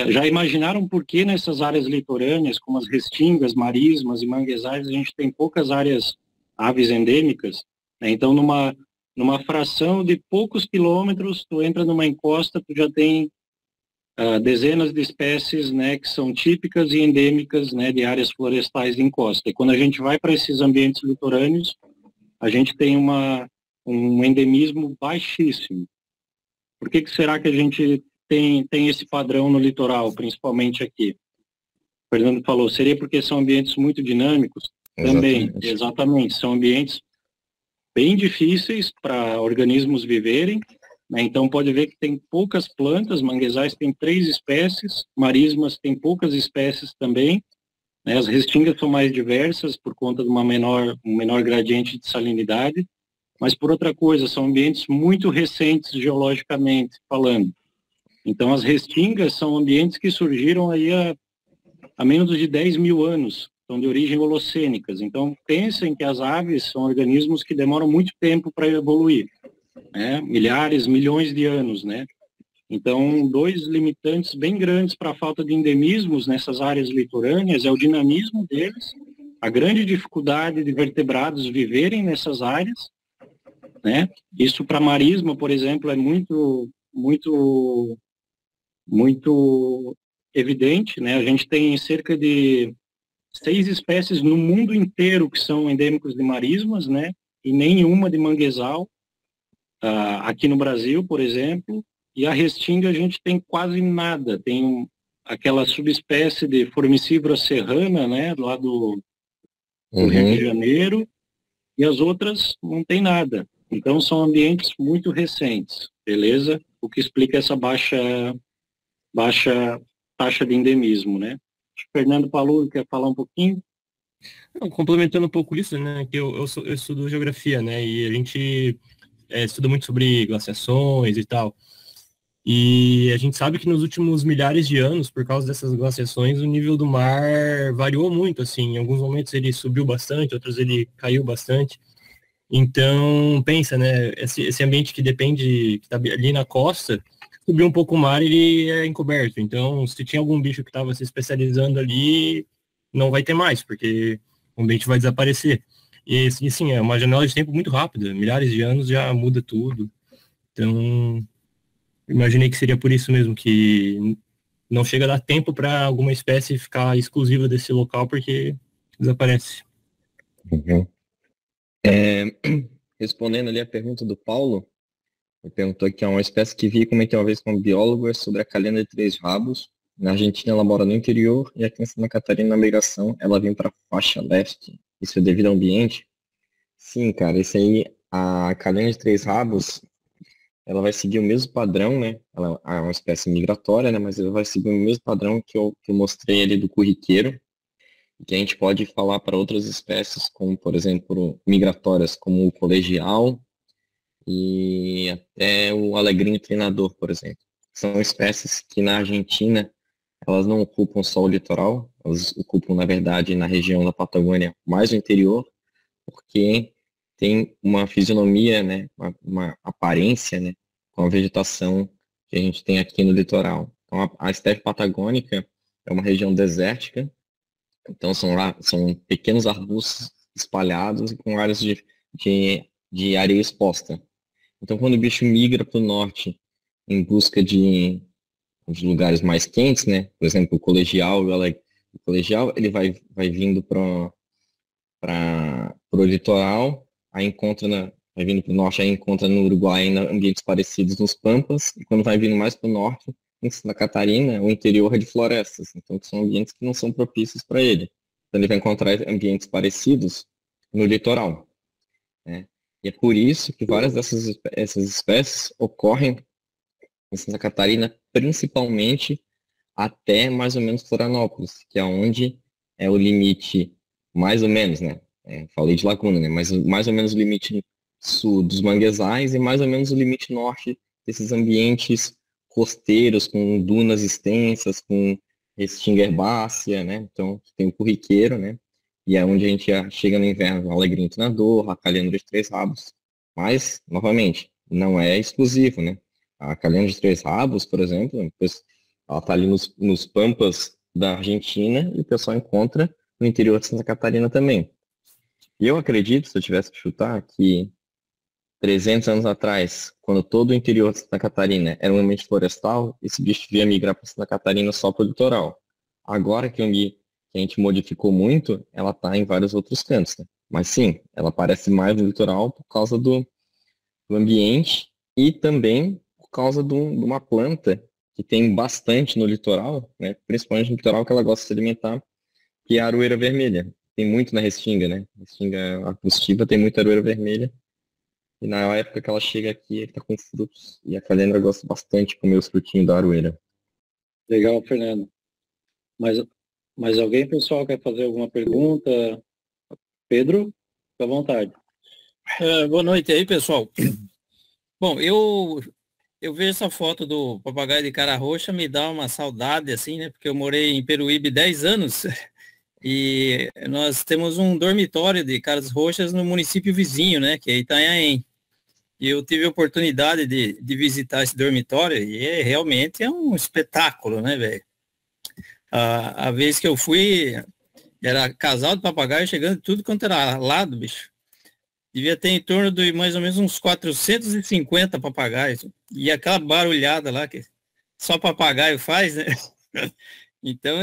Já imaginaram por que nessas áreas litorâneas, como as restingas, marismas e manguezais, a gente tem poucas áreas aves endêmicas? Então, numa fração de poucos quilômetros, tu entra numa encosta, tu já tem dezenas de espécies, né, que são típicas e endêmicas, né, de áreas florestais de encosta. E quando a gente vai para esses ambientes litorâneos, a gente tem um endemismo baixíssimo. Por que será que a gente tem esse padrão no litoral, principalmente aqui? O Fernando falou, seria porque são ambientes muito dinâmicos? Também, Exatamente. exatamente. São ambientes bem difíceis para organismos viverem, né? Então pode ver que tem poucas plantas, manguezais tem 3 espécies, marismas tem poucas espécies também, né? As restingas são mais diversas por conta de um menor gradiente de salinidade, mas por outra coisa, são ambientes muito recentes geologicamente falando. Então as restingas são ambientes que surgiram aí há menos de 10 mil anos, são de origem holocênicas. Então pensem que as aves são organismos que demoram muito tempo para evoluir, né? Milhares, milhões de anos, né? Então, 2 limitantes bem grandes para a falta de endemismos nessas áreas litorâneas é o dinamismo deles, a grande dificuldade de vertebrados viverem nessas áreas, né? Isso para marisma, por exemplo, é muito, muito, muito evidente, né? A gente tem cerca de 6 espécies no mundo inteiro que são endêmicos de marismas, né? E nenhuma de manguezal, aqui no Brasil, por exemplo. E a restinga a gente tem quase nada. Tem aquela subespécie de Formicivora serrana, né? Lá do Rio de Janeiro. E as outras não tem nada. Então são ambientes muito recentes, beleza? O que explica essa baixa taxa de endemismo, né? Fernando Palumbo quer falar um pouquinho? Não, complementando um pouco isso, né, que eu estudo geografia, né, e a gente estuda muito sobre glaciações e tal. E a gente sabe que nos últimos milhares de anos, por causa dessas glaciações, o nível do mar variou muito, assim. Em alguns momentos ele subiu bastante, outros ele caiu bastante. Então, pensa, né, esse ambiente que depende, que está ali na costa, subiu um pouco o mar, ele é encoberto. Então, se tinha algum bicho que estava se especializando ali, não vai ter mais, porque o ambiente vai desaparecer. E sim, é uma janela de tempo muito rápida, milhares de anos já muda tudo. Então, imaginei que seria por isso mesmo, que não chega a dar tempo para alguma espécie ficar exclusiva desse local, porque desaparece. Respondendo ali a pergunta do Paulo, ele perguntou que é uma espécie que vi comentei uma vez com um biólogo sobre a calenda de 3 rabos. Na Argentina ela mora no interior e aqui em Santa Catarina, na migração, ela vem para a faixa leste. Isso é devido ao ambiente? Sim, cara, isso aí, a calenda de 3 rabos, ela vai seguir o mesmo padrão, né? Ela é uma espécie migratória, né? Mas ela vai seguir o mesmo padrão que eu mostrei ali do corriqueiro, que a gente pode falar para outras espécies, como, por exemplo, migratórias, como o colegial e até o alegrinho treinador, por exemplo. São espécies que na Argentina, elas não ocupam só o litoral, elas ocupam, na verdade, na região da Patagônia, mais o interior, porque tem uma fisionomia, né, uma aparência, né, com a vegetação que a gente tem aqui no litoral. Então, a estepe patagônica é uma região desértica, então são pequenos arbustos espalhados e com áreas de areia exposta. Então, quando o bicho migra para o norte em busca de lugares mais quentes, né, por exemplo, o colegial ele vai vindo para o litoral aí vai vindo para o norte, aí encontra no Uruguai em ambientes parecidos nos Pampas, e quando vai vindo mais para o norte, em Santa Catarina, o interior é de florestas, então que são ambientes que não são propícios para ele. Então ele vai encontrar ambientes parecidos no litoral, né? E é por isso que várias essas espécies ocorrem em Santa Catarina, principalmente até mais ou menos Florianópolis, que é onde é o limite, mais ou menos, né? Falei de laguna, né? Mas mais ou menos o limite sul dos manguezais e mais ou menos o limite norte desses ambientes costeiros, com dunas extensas, com restinga herbácea, né? Então, tem o corriqueiro, né? E é onde a gente chega no inverno, o alegrinho tunador, a calhandra de três rabos. Mas, novamente, não é exclusivo, né? A calhandra de três rabos, por exemplo, ela está ali nos pampas da Argentina e o pessoal encontra no interior de Santa Catarina também. E eu acredito, se eu tivesse que chutar, que 300 anos atrás, quando todo o interior de Santa Catarina era um ambiente florestal, esse bicho devia migrar para Santa Catarina só para o litoral. Agora que a gente modificou muito, ela está em vários outros cantos, né? Mas sim, ela aparece mais no litoral por causa do ambiente e também por causa de uma planta que tem bastante no litoral, né? Principalmente no litoral que ela gosta de se alimentar, que é a aroeira vermelha. Tem muito na restinga, né? Restinga arbustiva tem muita aroeira vermelha. E na época que ela chega aqui, ele tá com frutos. E a calendra gosta bastante de comer os frutinhos da aroeira. Legal, Fernando. Mas alguém, pessoal, quer fazer alguma pergunta? Pedro, fica à vontade. Boa noite aí, pessoal. Bom, eu vejo essa foto do papagaio de cara roxa, me dá uma saudade, assim, né? Porque eu morei em Peruíbe 10 anos e nós temos um dormitório de caras roxas no município vizinho, né? Que é Itanhaém. E eu tive a oportunidade de visitar esse dormitório e realmente é um espetáculo, né, velho? A vez que eu fui, era casal de papagaio chegando de tudo quanto era lado, bicho. Devia ter em torno de mais ou menos uns 450 papagaios. E aquela barulhada lá que só papagaio faz, né? Então,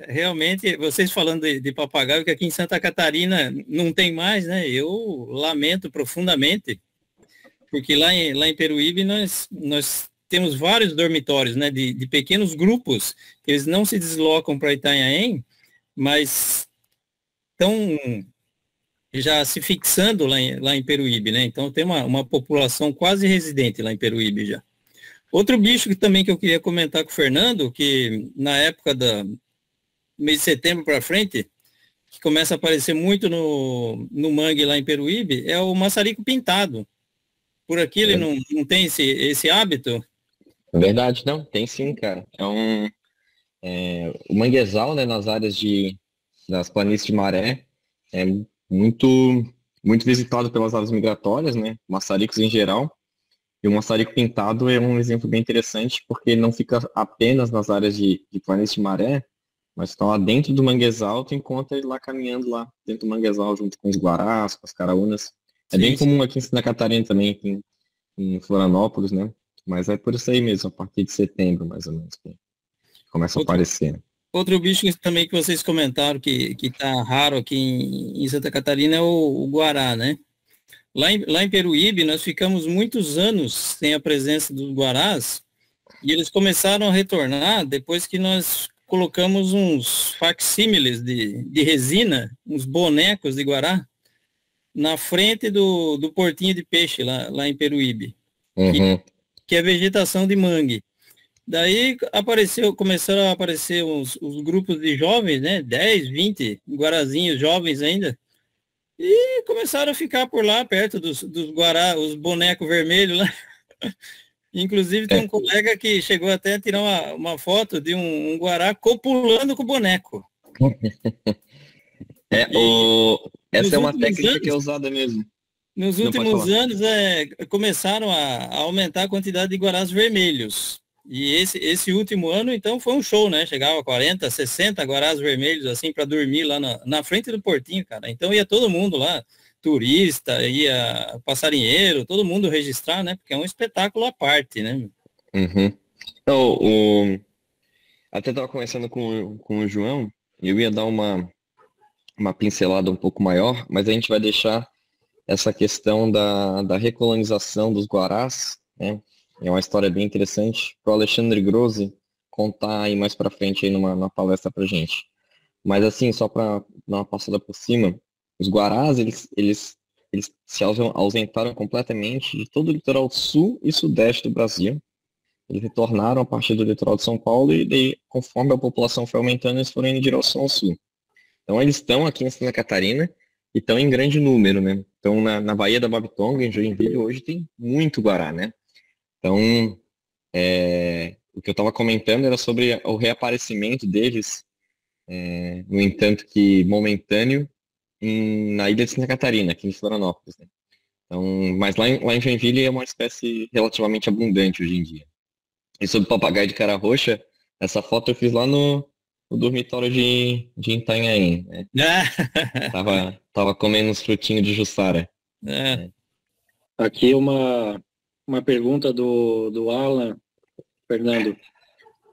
realmente, vocês falando de papagaio, que aqui em Santa Catarina não tem mais, né? Eu lamento profundamente, porque lá em Peruíbe nós temos vários dormitórios, né? De pequenos grupos, que eles não se deslocam para Itanhaém, mas estão já se fixando lá em Peruíbe, né? Então tem uma população quase residente lá em Peruíbe já. Outro bicho que eu queria comentar com o Fernando, que na época do mês de setembro para frente, que começa a aparecer muito no mangue lá em Peruíbe, é o maçarico pintado. Por aqui ele não tem esse hábito? É verdade, não, tem sim, cara. O manguezal, né, nas áreas das planícies de maré, é muito, muito visitado pelas aves migratórias, né, maçaricos em geral. E o maçarico pintado é um exemplo bem interessante, porque ele não fica apenas nas áreas de planície de maré, mas está lá dentro do manguezal, tu encontra ele lá caminhando lá dentro do manguezal, junto com os guarás, com as caraúnas. É bem comum aqui em Santa Catarina também, em Florianópolis, né? Mas é por isso aí mesmo, a partir de setembro, mais ou menos, que começa a aparecer. Outro bicho também que vocês comentaram que está raro aqui em Santa Catarina é o guará, né? Lá em Peruíbe, nós ficamos muitos anos sem a presença dos guarás e eles começaram a retornar depois que nós colocamos uns facsímiles de resina, uns bonecos de guará, na frente do portinho de peixe lá em Peruíbe, que é vegetação de mangue. Daí começaram a aparecer os grupos de jovens, né? 10, 20 guarazinhos jovens ainda, e começaram a ficar por lá, perto dos guará, os bonecos vermelhos lá. Inclusive tem um colega que chegou até a tirar uma foto de um guará copulando com o boneco. Essa é uma técnica que é usada mesmo. Nos últimos anos começaram a aumentar a quantidade de guarás vermelhos. E esse último ano, então, foi um show, né? Chegava a 40, 60 guarás vermelhos, assim, para dormir lá na frente do portinho, cara. Então ia todo mundo lá, turista, ia passarinheiro, todo mundo registrar, né? Porque é um espetáculo à parte, né? Então, até estava conversando com o João, e eu ia dar uma pincelada um pouco maior, mas a gente vai deixar essa questão da recolonização dos Guarás, né? É uma história bem interessante para o Alexandre Grossi contar aí mais para frente aí numa palestra para gente. Mas assim, só para dar uma passada por cima, os Guarás, eles se ausentaram completamente de todo o litoral sul e sudeste do Brasil. Eles retornaram a partir do litoral de São Paulo e daí, conforme a população foi aumentando, eles foram indo em direção ao sul. Então eles estão aqui em Santa Catarina e estão em grande número, né? Então na Baía da Babitonga, em Joinville, hoje tem muito Guará, né? Então, o que eu estava comentando era sobre o reaparecimento deles, no entanto que momentâneo, na ilha de Santa Catarina, aqui em Florianópolis, né? Então, mas lá em Joinville é uma espécie relativamente abundante hoje em dia. E sobre o papagaio de cara roxa, essa foto eu fiz lá no dormitório de Itanhaém, né? Tava comendo uns frutinhos de Jussara. Aqui uma pergunta do Alan, Fernando.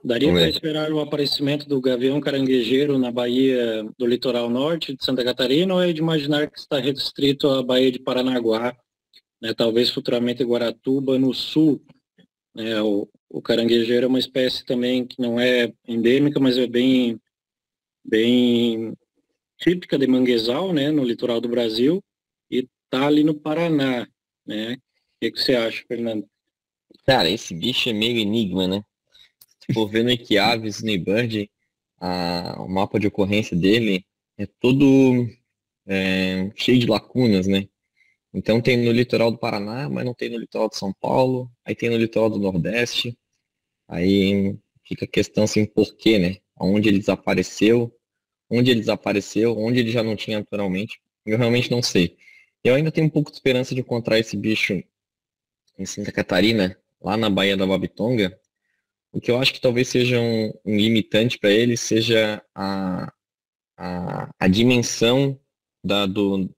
Daria para esperar o aparecimento do gavião caranguejeiro na Baía do litoral norte de Santa Catarina, ou é de imaginar que está restrito à Baía de Paranaguá, né, talvez futuramente Guaratuba, no sul? O caranguejeiro é uma espécie também que não é endêmica, mas é bem típica de manguezal, né, no litoral do Brasil, e está ali no Paraná, né? O que você acha, Fernando? Cara, esse bicho é meio enigma, né? Se for ver no Wikiaves, Snowbird, o mapa de ocorrência dele é todo cheio de lacunas, né? Então tem no litoral do Paraná, mas não tem no litoral de São Paulo, aí tem no litoral do Nordeste, aí fica a questão assim, por quê, né? Onde ele desapareceu, onde ele já não tinha naturalmente, eu realmente não sei. Eu ainda tenho um pouco de esperança de encontrar esse bicho em Santa Catarina, lá na Baía da Babitonga. O que eu acho que talvez seja um limitante para ele seja a dimensão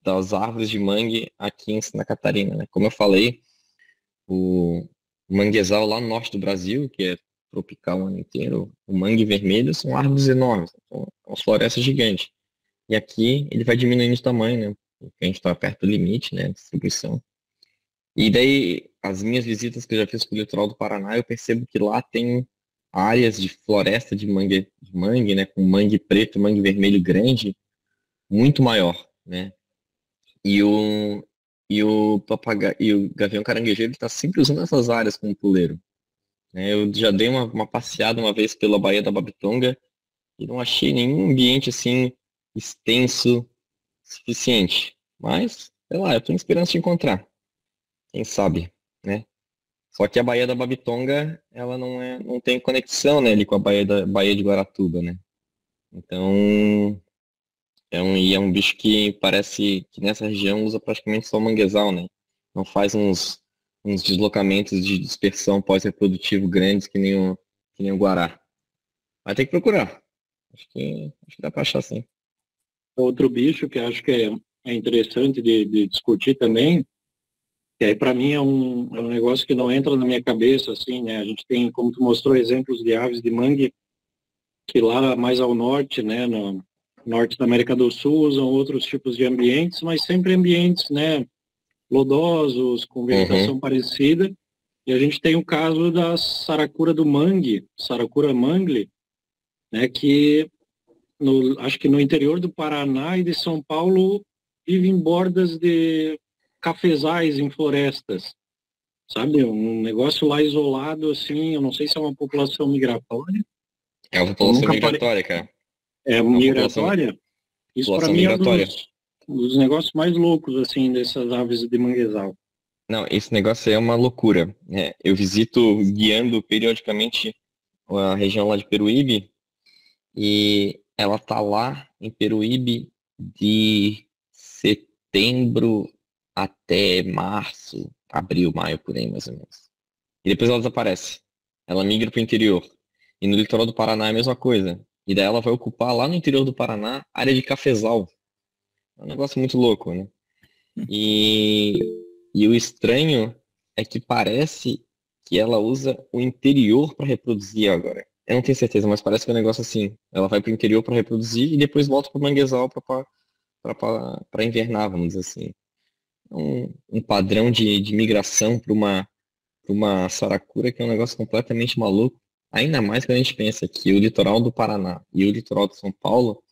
das árvores de mangue aqui em Santa Catarina, né? Como eu falei, o manguezal lá no norte do Brasil, que é tropical o ano inteiro, o mangue vermelho são árvores enormes, então, são florestas gigantes. E aqui ele vai diminuindo de tamanho, né? Porque a gente está perto do limite, né? Distribuição. E daí, as minhas visitas que eu já fiz para o litoral do Paraná, eu percebo que lá tem áreas de floresta de mangue, né? Com mangue preto, mangue vermelho grande, muito maior, né? E o papagaio e o gavião caranguejeiro está sempre usando essas áreas como puleiro, né? Eu já dei uma passeada uma vez pela Baía da Babitonga e não achei nenhum ambiente assim extenso suficiente. Mas, sei lá, eu tenho esperança de encontrar. Quem sabe, né? Só que a Baía da Babitonga, ela não tem conexão, né, ali com a Baía de Guaratuba, né? Então, é um bicho que parece que nessa região usa praticamente só manguezal, né? Não faz uns deslocamentos de dispersão pós-reprodutivo grandes que nem o guará. Vai ter que procurar. Acho que dá para achar sim. Outro bicho que acho que é interessante de discutir também, que aí para mim é um negócio que não entra na minha cabeça, assim, né? A gente tem, como tu mostrou, exemplos de aves de mangue que lá mais ao norte, né, no norte da América do Sul, usam outros tipos de ambientes, mas sempre ambientes, né, lodosos, com vegetação parecida. E a gente tem o caso da saracura do mangue, saracura mangle, né, que acho que no interior do Paraná e de São Paulo vive em bordas de cafezais em florestas, sabe? Um negócio lá isolado, assim, eu não sei se é uma população migratória. É uma população migratória, cara. É migratória? Isso para mim é um dos negócios mais loucos, assim, dessas aves de manguezal. Não, esse negócio aí é uma loucura. Eu visito guiando periodicamente a região lá de Peruíbe e ela tá lá em Peruíbe de setembro até março, abril, maio, por aí mais ou menos. E depois ela desaparece. Ela migra para o interior. E no litoral do Paraná é a mesma coisa. E daí ela vai ocupar lá no interior do Paraná área de cafezal. É um negócio muito louco, né? E o estranho é que parece que ela usa o interior para reproduzir agora. Eu não tenho certeza, mas parece que é um negócio assim. Ela vai para o interior para reproduzir e depois volta para o manguezal para invernar, vamos dizer assim. um padrão de migração para uma saracura que é um negócio completamente maluco. Ainda mais quando a gente pensa que o litoral do Paraná e o litoral de São Paulo,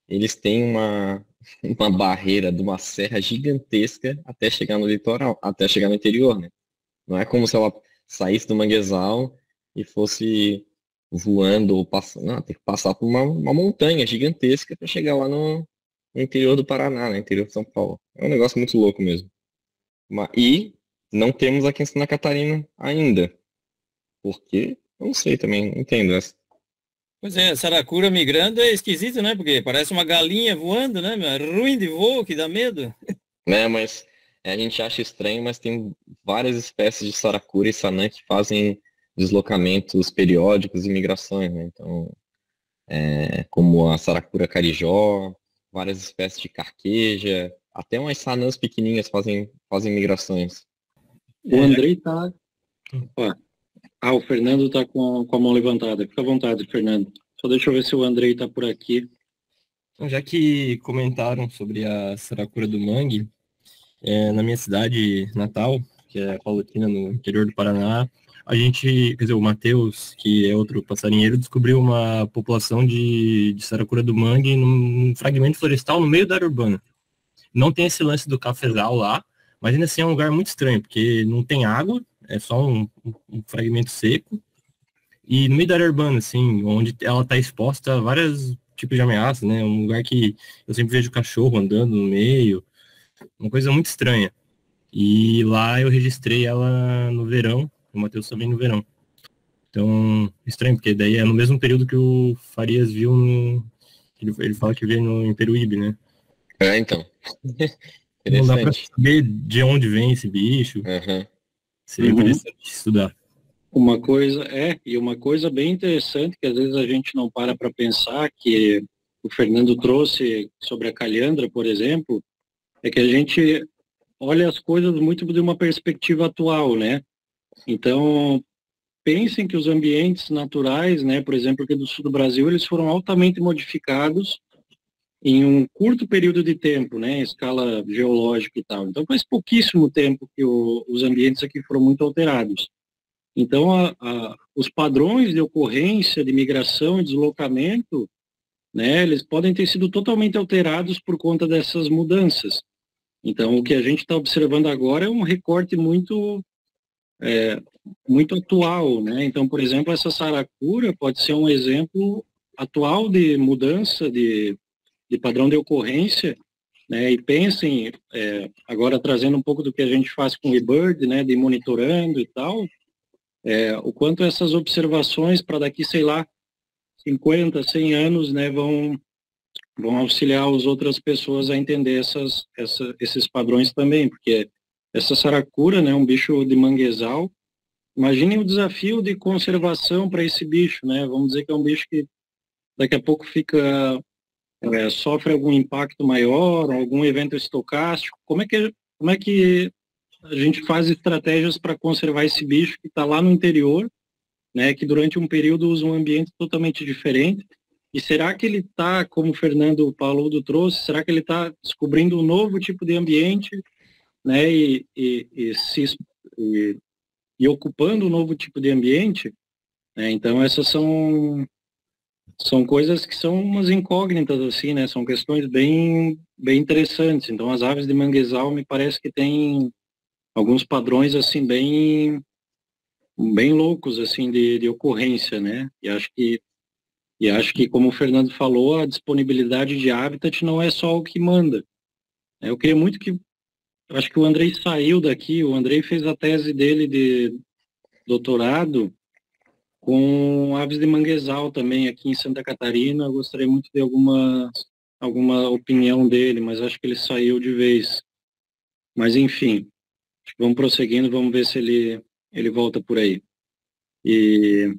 eles têm uma barreira de uma serra gigantesca até chegar no litoral, até chegar no interior, né? Não é como se ela saísse do manguezal e fosse voando ou passando. Não, tem que passar por uma montanha gigantesca para chegar lá no interior do Paraná, no interior de São Paulo. É um negócio muito louco mesmo. E não temos aqui em Santa Catarina ainda. Porque, eu não sei também, não entendo essa. Pois é, saracura migrando é esquisito, né? Porque parece uma galinha voando, né? Meu? É ruim de voo, que dá medo. Né, mas a gente acha estranho, mas tem várias espécies de saracura e sanã que fazem deslocamentos periódicos e migrações, né? Então, como a saracura carijó, várias espécies de carqueja, até umas sanãs pequenininhas fazem migrações. O Andrei tá... Ó, o Fernando tá com a mão levantada. Fica à vontade, Fernando. Só deixa eu ver se o Andrei tá por aqui. Então, já que comentaram sobre a saracura do mangue, na minha cidade natal, que é Paulatina, no interior do Paraná, a gente, quer dizer, o Matheus, que é outro passarinheiro, descobriu uma população de saracura do mangue num fragmento florestal no meio da área urbana. Não tem esse lance do cafezal lá, mas ainda assim é um lugar muito estranho, porque não tem água, é só um fragmento seco, e no meio da área urbana, assim, onde ela está exposta a vários tipos de ameaças, né? Um lugar que eu sempre vejo cachorro andando no meio, uma coisa muito estranha. E lá eu registrei ela no verão, o Matheus também no verão. Então, estranho, porque daí é no mesmo período que o Farias viu ele fala que veio em Peruíbe, né? Então. Não dá pra Interessante. saber de onde vem esse bicho. Uhum. Seria interessante estudar. Uma coisa bem interessante, que às vezes a gente não para pensar, que o Fernando trouxe sobre a calhandra, por exemplo, é que a gente olha as coisas muito de uma perspectiva atual, né? Então, pensem que os ambientes naturais, né, por exemplo, aqui do sul do Brasil, eles foram altamente modificados em um curto período de tempo, né, em escala geológica e tal. Então, faz pouquíssimo tempo que os ambientes aqui foram muito alterados. Então, os padrões de ocorrência de migração e deslocamento, né, eles podem ter sido totalmente alterados por conta dessas mudanças. Então, o que a gente está observando agora é um recorte muito atual, né? Então, por exemplo, essa saracura pode ser um exemplo atual de mudança de padrão de ocorrência, né? E pensem, agora trazendo um pouco do que a gente faz com o eBird, né? De monitorando e tal, o quanto essas observações para daqui, sei lá, 50, 100 anos, né? Vão auxiliar as outras pessoas a entender esses padrões também, porque essa saracura, né? Um bicho de manguezal. Imaginem o desafio de conservação para esse bicho, né? Vamos dizer que é um bicho que daqui a pouco sofre algum impacto maior, algum evento estocástico. Como é que a gente faz estratégias para conservar esse bicho que está lá no interior, né? Que durante um período usa um ambiente totalmente diferente. E será que ele está, como o Fernando Paludo trouxe, será que ele está descobrindo um novo tipo de ambiente, né? E ocupando um novo tipo de ambiente, né? Então essas são coisas que são umas incógnitas, assim, né? São questões bem interessantes. Então as aves de manguezal me parece que têm alguns padrões, assim, bem loucos, assim, de ocorrência, né? E acho que, como o Fernando falou, a disponibilidade de habitat não é só o que manda. Eu queria muito eu acho que o Andrei saiu daqui, o Andrei fez a tese dele de doutorado com aves de manguezal também aqui em Santa Catarina. Eu gostaria muito de alguma opinião dele, mas acho que ele saiu de vez. Mas enfim, vamos prosseguindo, vamos ver se ele volta por aí. E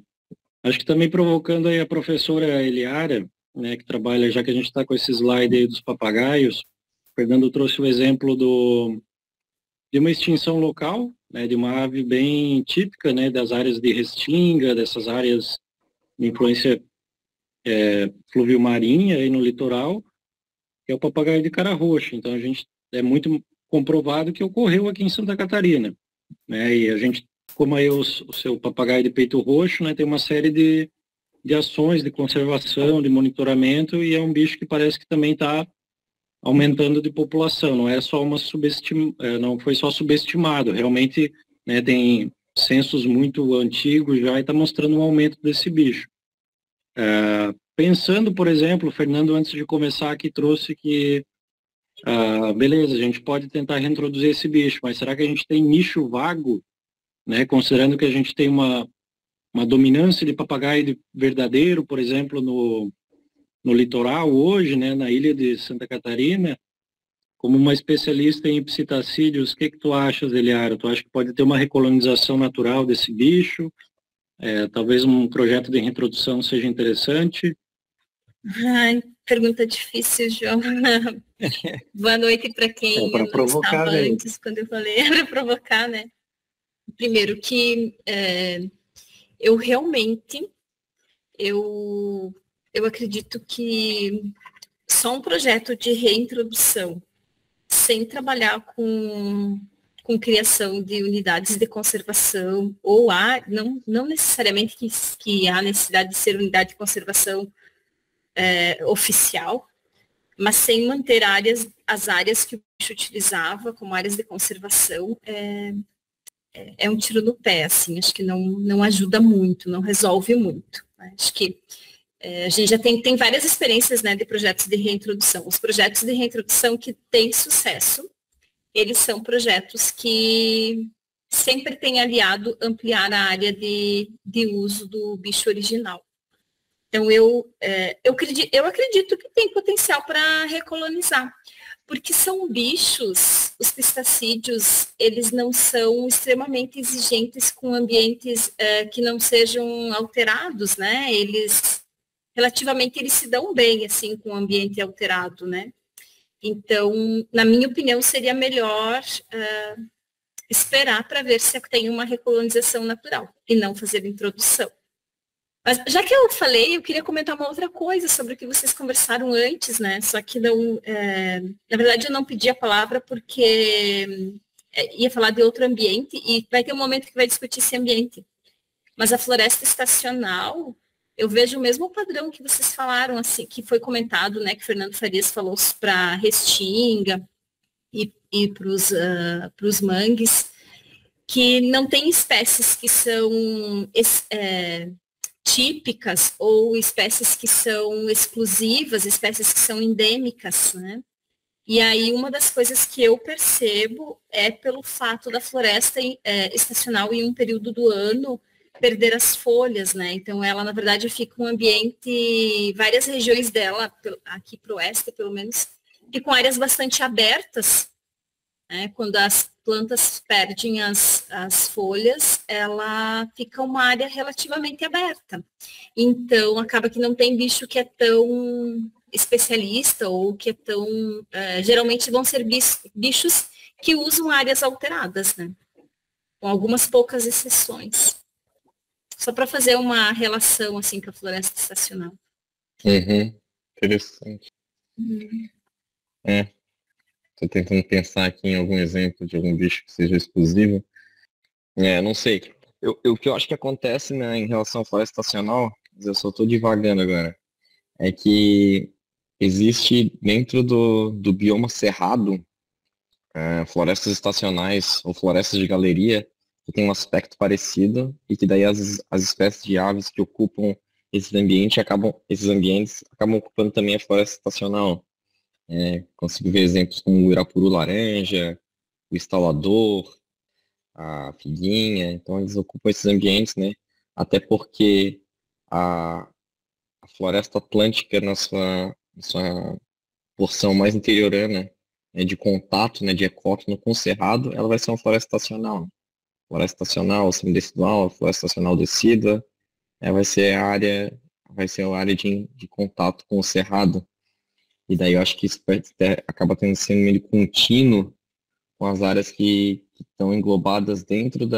acho que também provocando aí a professora Eliara, né, que trabalha, já que a gente está com esse slide aí dos papagaios, o Fernando trouxe o exemplo de uma extinção local, né, de uma ave bem típica, né, das áreas de restinga, dessas áreas de influência fluvio-marinha aí no litoral, que é o papagaio de cara roxa. Então a gente é muito comprovado que ocorreu aqui em Santa Catarina, né? E a gente, como aí o seu papagaio de peito roxo, né, tem uma série de ações de conservação, de monitoramento, e é um bicho que parece que também está aumentando de população, não é só não foi só subestimado, realmente, né, tem censos muito antigos já e está mostrando um aumento desse bicho. Pensando, por exemplo, o Fernando, antes de começar aqui, trouxe que, beleza, a gente pode tentar reintroduzir esse bicho, mas será que a gente tem nicho vago, né, considerando que a gente tem uma dominância de papagaio verdadeiro, por exemplo, no litoral hoje, né, na ilha de Santa Catarina, como uma especialista em psitacídeos, o que tu achas, Eliara? Tu acha que pode ter uma recolonização natural desse bicho? Talvez um projeto de reintrodução seja interessante? Ai, pergunta difícil, João. Boa noite para quem para provocar, estava antes, quando eu falei, para provocar, né? Primeiro que eu realmente, eu acredito que só um projeto de reintrodução, sem trabalhar com criação de unidades de conservação, ou não necessariamente que há necessidade de ser unidade de conservação oficial, mas sem manter as áreas que o bicho utilizava como áreas de conservação, é um tiro no pé, assim, acho que não ajuda muito, não resolve muito. Acho que a gente já tem várias experiências, né, de projetos de reintrodução. Os projetos de reintrodução que têm sucesso, eles são projetos que sempre têm aliado ampliar a área de uso do bicho original. Então, eu acredito que tem potencial para recolonizar, porque são bichos, os pistacídeos, eles não são extremamente exigentes com ambientes que não sejam alterados, né? Relativamente, eles se dão bem, assim, com o ambiente alterado, né? Então, na minha opinião, seria melhor esperar para ver se tem uma recolonização natural e não fazer introdução. Mas, já que eu falei, eu queria comentar uma outra coisa sobre o que vocês conversaram antes, né? Só que não... na verdade, eu não pedi a palavra porque ia falar de outro ambiente e vai ter um momento que vai discutir esse ambiente. Mas a floresta estacional, eu vejo o mesmo padrão que vocês falaram, assim, que foi comentado, né? Que o Fernando Farias falou para Restinga e para os mangues, que não tem espécies que são... típicas ou espécies que são exclusivas, espécies que são endêmicas, né? E aí uma das coisas que eu percebo é pelo fato da floresta estacional em um período do ano perder as folhas, né? Então ela, na verdade, fica um ambiente, várias regiões dela, aqui para o oeste, pelo menos, e com áreas bastante abertas, né? Quando as plantas perdem as folhas, ela fica uma área relativamente aberta. Então, acaba que não tem bicho que é tão especialista ou que é tão... geralmente vão ser bichos que usam áreas alteradas, né? Com algumas poucas exceções. Só para fazer uma relação, assim, com a floresta estacional. Interessante. Estou tentando pensar aqui em algum exemplo de algum bicho que seja exclusivo. Não sei. O que eu acho que acontece, né, em relação à floresta estacional, eu só estou divagando agora, é que existe dentro do bioma cerrado florestas estacionais ou florestas de galeria que tem um aspecto parecido e que daí as espécies de aves que ocupam esses ambientes acabam ocupando também a floresta estacional. Consigo ver exemplos como o irapuru laranja, o estalador, a figuinha. Então eles ocupam esses ambientes, né? Até porque a floresta atlântica na sua porção mais interiorana, né, de contato, né, de ecótono com o cerrado, ela vai ser uma floresta estacional. Floresta estacional semidecidual, floresta estacional decida, vai ser a área de contato com o cerrado. E daí eu acho que isso acaba sendo meio contínuo com as áreas que estão englobadas dentro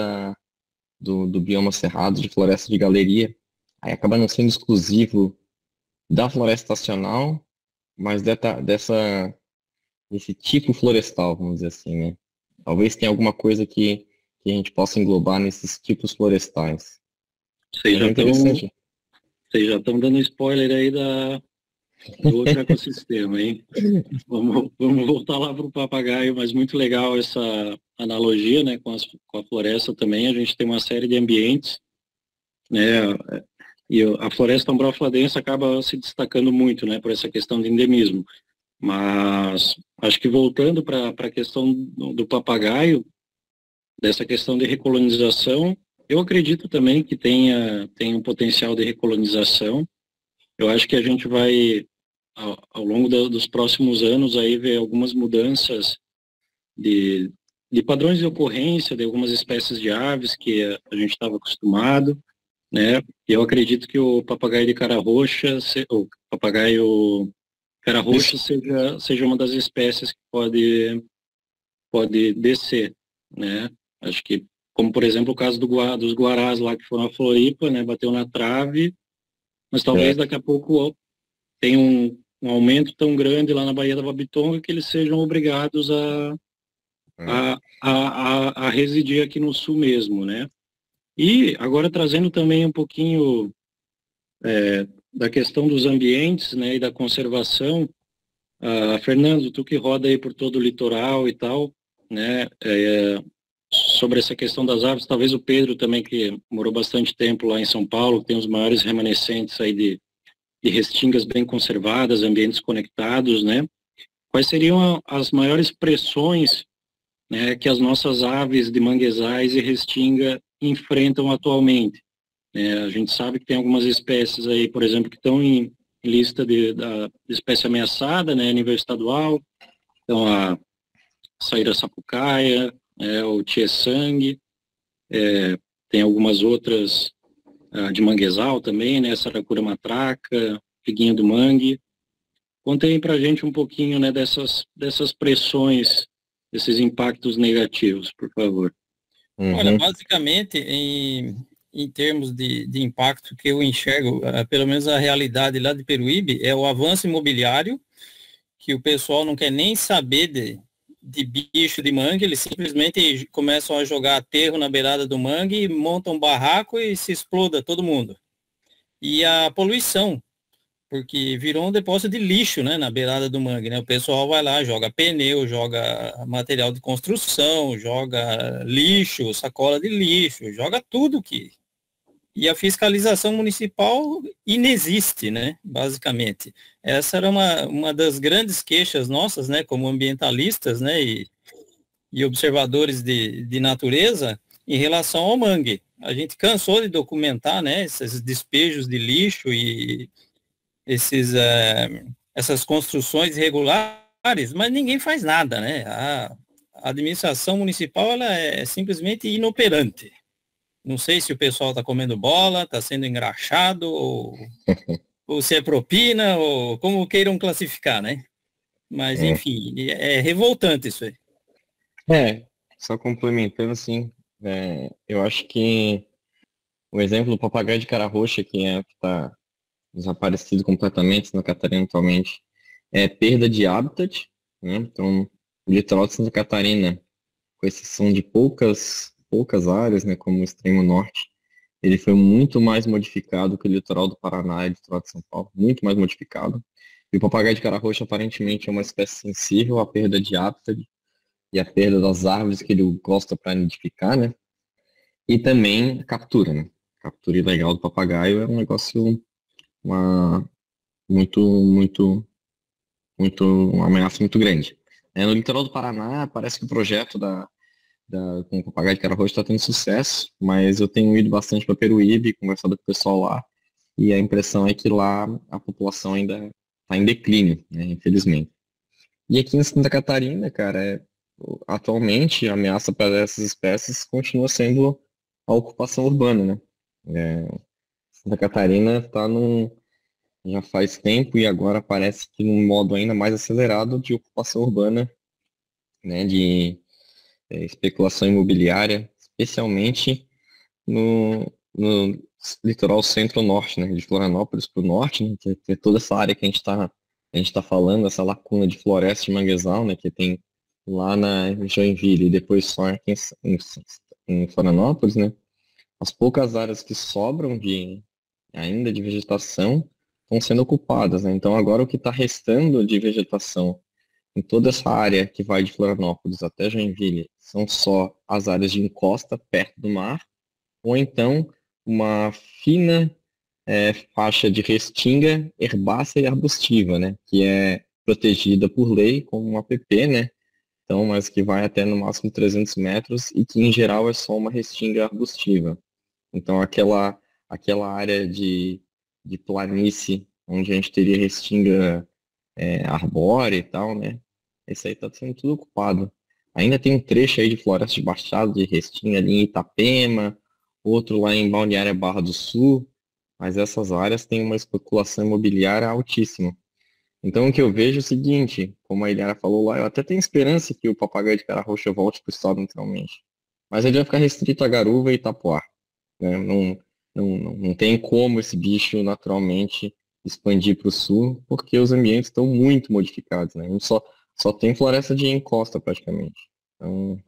do bioma cerrado, de floresta de galeria. Aí acaba não sendo exclusivo da floresta estacional, mas esse tipo florestal, vamos dizer assim, né? Talvez tenha alguma coisa que a gente possa englobar nesses tipos florestais. Vocês já interessante. Vocês já estão dando spoiler aí do outro ecossistema, hein? Vamos voltar lá para o papagaio, mas muito legal essa analogia, né, com a floresta também. A gente tem uma série de ambientes, né, e a floresta umbral-fladense acaba se destacando muito, né, por essa questão de endemismo. Mas acho que voltando para a questão do papagaio, dessa questão de recolonização, eu acredito também que tem um potencial de recolonização. Eu acho que a gente vai, ao longo dos próximos anos, aí ver algumas mudanças de padrões de ocorrência de algumas espécies de aves que a gente estava acostumado, né? E eu acredito que o papagaio de cara roxa, o papagaio cara roxa seja uma das espécies que pode descer, né? Acho que, como por exemplo o caso dos guarás lá que foram a Floripa, né? Bateu na trave, mas talvez daqui a pouco tenha um aumento tão grande lá na Baía da Babitonga que eles sejam obrigados a residir aqui no sul mesmo, né? E agora trazendo também um pouquinho da questão dos ambientes, né, e da conservação, Fernando, tu que roda aí por todo o litoral e tal, né, sobre essa questão das aves, talvez o Pedro também, que morou bastante tempo lá em São Paulo, tem os maiores remanescentes aí de restingas bem conservadas, ambientes conectados, né? Quais seriam as maiores pressões, né, que as nossas aves de manguezais e restinga enfrentam atualmente? A gente sabe que tem algumas espécies aí, por exemplo, que estão em lista de espécie ameaçada, né, a nível estadual. Então, a saíra-sapucaia, o tietê-sangue, tem algumas outras de manguezal também, né, saracura matraca, figuinha do mangue. Conta aí pra gente um pouquinho, né, dessas pressões, desses impactos negativos, por favor. Olha, basicamente, em termos de impacto que eu enxergo, pelo menos a realidade lá de Peruíbe, é o avanço imobiliário, que o pessoal não quer nem saber de bicho de mangue, eles simplesmente começam a jogar aterro na beirada do mangue, montam um barraco e se exploda todo mundo. E a poluição, porque virou um depósito de lixo, né, na beirada do mangue, né? O pessoal vai lá, joga pneu, joga material de construção, joga lixo, sacola de lixo, joga tudo que... E a fiscalização municipal inexiste, né, basicamente. Essa era uma das grandes queixas nossas, né, como ambientalistas, né, e observadores de natureza em relação ao mangue. A gente cansou de documentar, né, esses despejos de lixo e essas construções irregulares, mas ninguém faz nada, né? A administração municipal ela é simplesmente inoperante. Não sei se o pessoal está comendo bola, está sendo engraxado, ou se é propina, ou como queiram classificar, né? Mas, enfim, é revoltante isso aí. Só complementando, assim, eu acho que o exemplo do papagaio de cara roxa, que está desaparecido completamente na Catarina atualmente, é perda de habitat, né? Então, o litoral de Santa Catarina, com exceção de poucas áreas, né, como o extremo norte, ele foi muito mais modificado que o litoral do Paraná e o litoral de São Paulo, muito mais modificado. E o papagaio de cara roxa, aparentemente, é uma espécie sensível à perda de habitat e à perda das árvores que ele gosta para nidificar, né? E também captura, né? Captura ilegal do papagaio é um negócio, uma ameaça muito grande. No litoral do Paraná, parece que o projeto com o papagaio de cara roxa está tendo sucesso, mas eu tenho ido bastante para Peruíbe, conversado com o pessoal lá, e a impressão é que lá a população ainda está em declínio, né, infelizmente. E aqui em Santa Catarina, cara, atualmente a ameaça para essas espécies continua sendo a ocupação urbana, né? Santa Catarina está já faz tempo e agora parece que num modo ainda mais acelerado de ocupação urbana, né, de especulação imobiliária, especialmente no litoral centro-norte, né, de Florianópolis para o norte, né, que é toda essa área que a gente está a gente está falando essa lacuna de floresta de manguezal, né, que tem lá na Joinville e depois só aqui em Florianópolis, né, as poucas áreas que sobram ainda de vegetação estão sendo ocupadas, né? Então agora o que está restando de vegetação em toda essa área que vai de Florianópolis até Joinville são só as áreas de encosta perto do mar, ou então uma fina faixa de restinga herbácea e arbustiva, né? Que é protegida por lei como uma APP, né? Então, mas que vai até no máximo 300 metros e que em geral é só uma restinga arbustiva. Então, aquela área de planície, onde a gente teria restinga arbórea e tal, né? Esse aí está sendo tudo ocupado. Ainda tem um trecho aí de floresta de baixada, de restinga ali em Itapema, outro lá em Balneária Barra do Sul, mas essas áreas têm uma especulação imobiliária altíssima. Então, o que eu vejo é o seguinte, como a Ilhara falou lá, eu até tenho esperança que o papagaio de cara roxa volte para o estado naturalmente. Mas ele vai ficar restrito a Garuva e Itapuá, né? Não tem como esse bicho naturalmente expandir para o sul, porque os ambientes estão muito modificados, né? A gente só tem floresta de encosta praticamente. Então,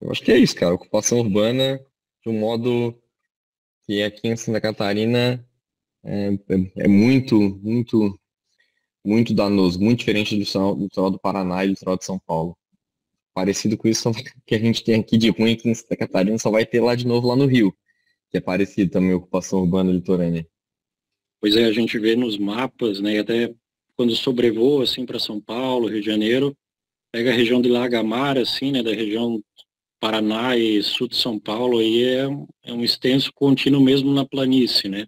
eu acho que é isso, cara. Ocupação urbana, de um modo que aqui em Santa Catarina é muito danoso, muito diferente do litoral do Paraná e do litoral de São Paulo. Parecido com isso que a gente tem aqui de ruim aqui em Santa Catarina, só vai ter lá de novo lá no Rio, que é parecido também a ocupação urbana litorânea. Pois é, a gente vê nos mapas, né, até quando sobrevoa, assim, para São Paulo, Rio de Janeiro, pega a região de Lagamar, assim, né, da região Paraná e sul de São Paulo, aí é um extenso contínuo mesmo na planície, né.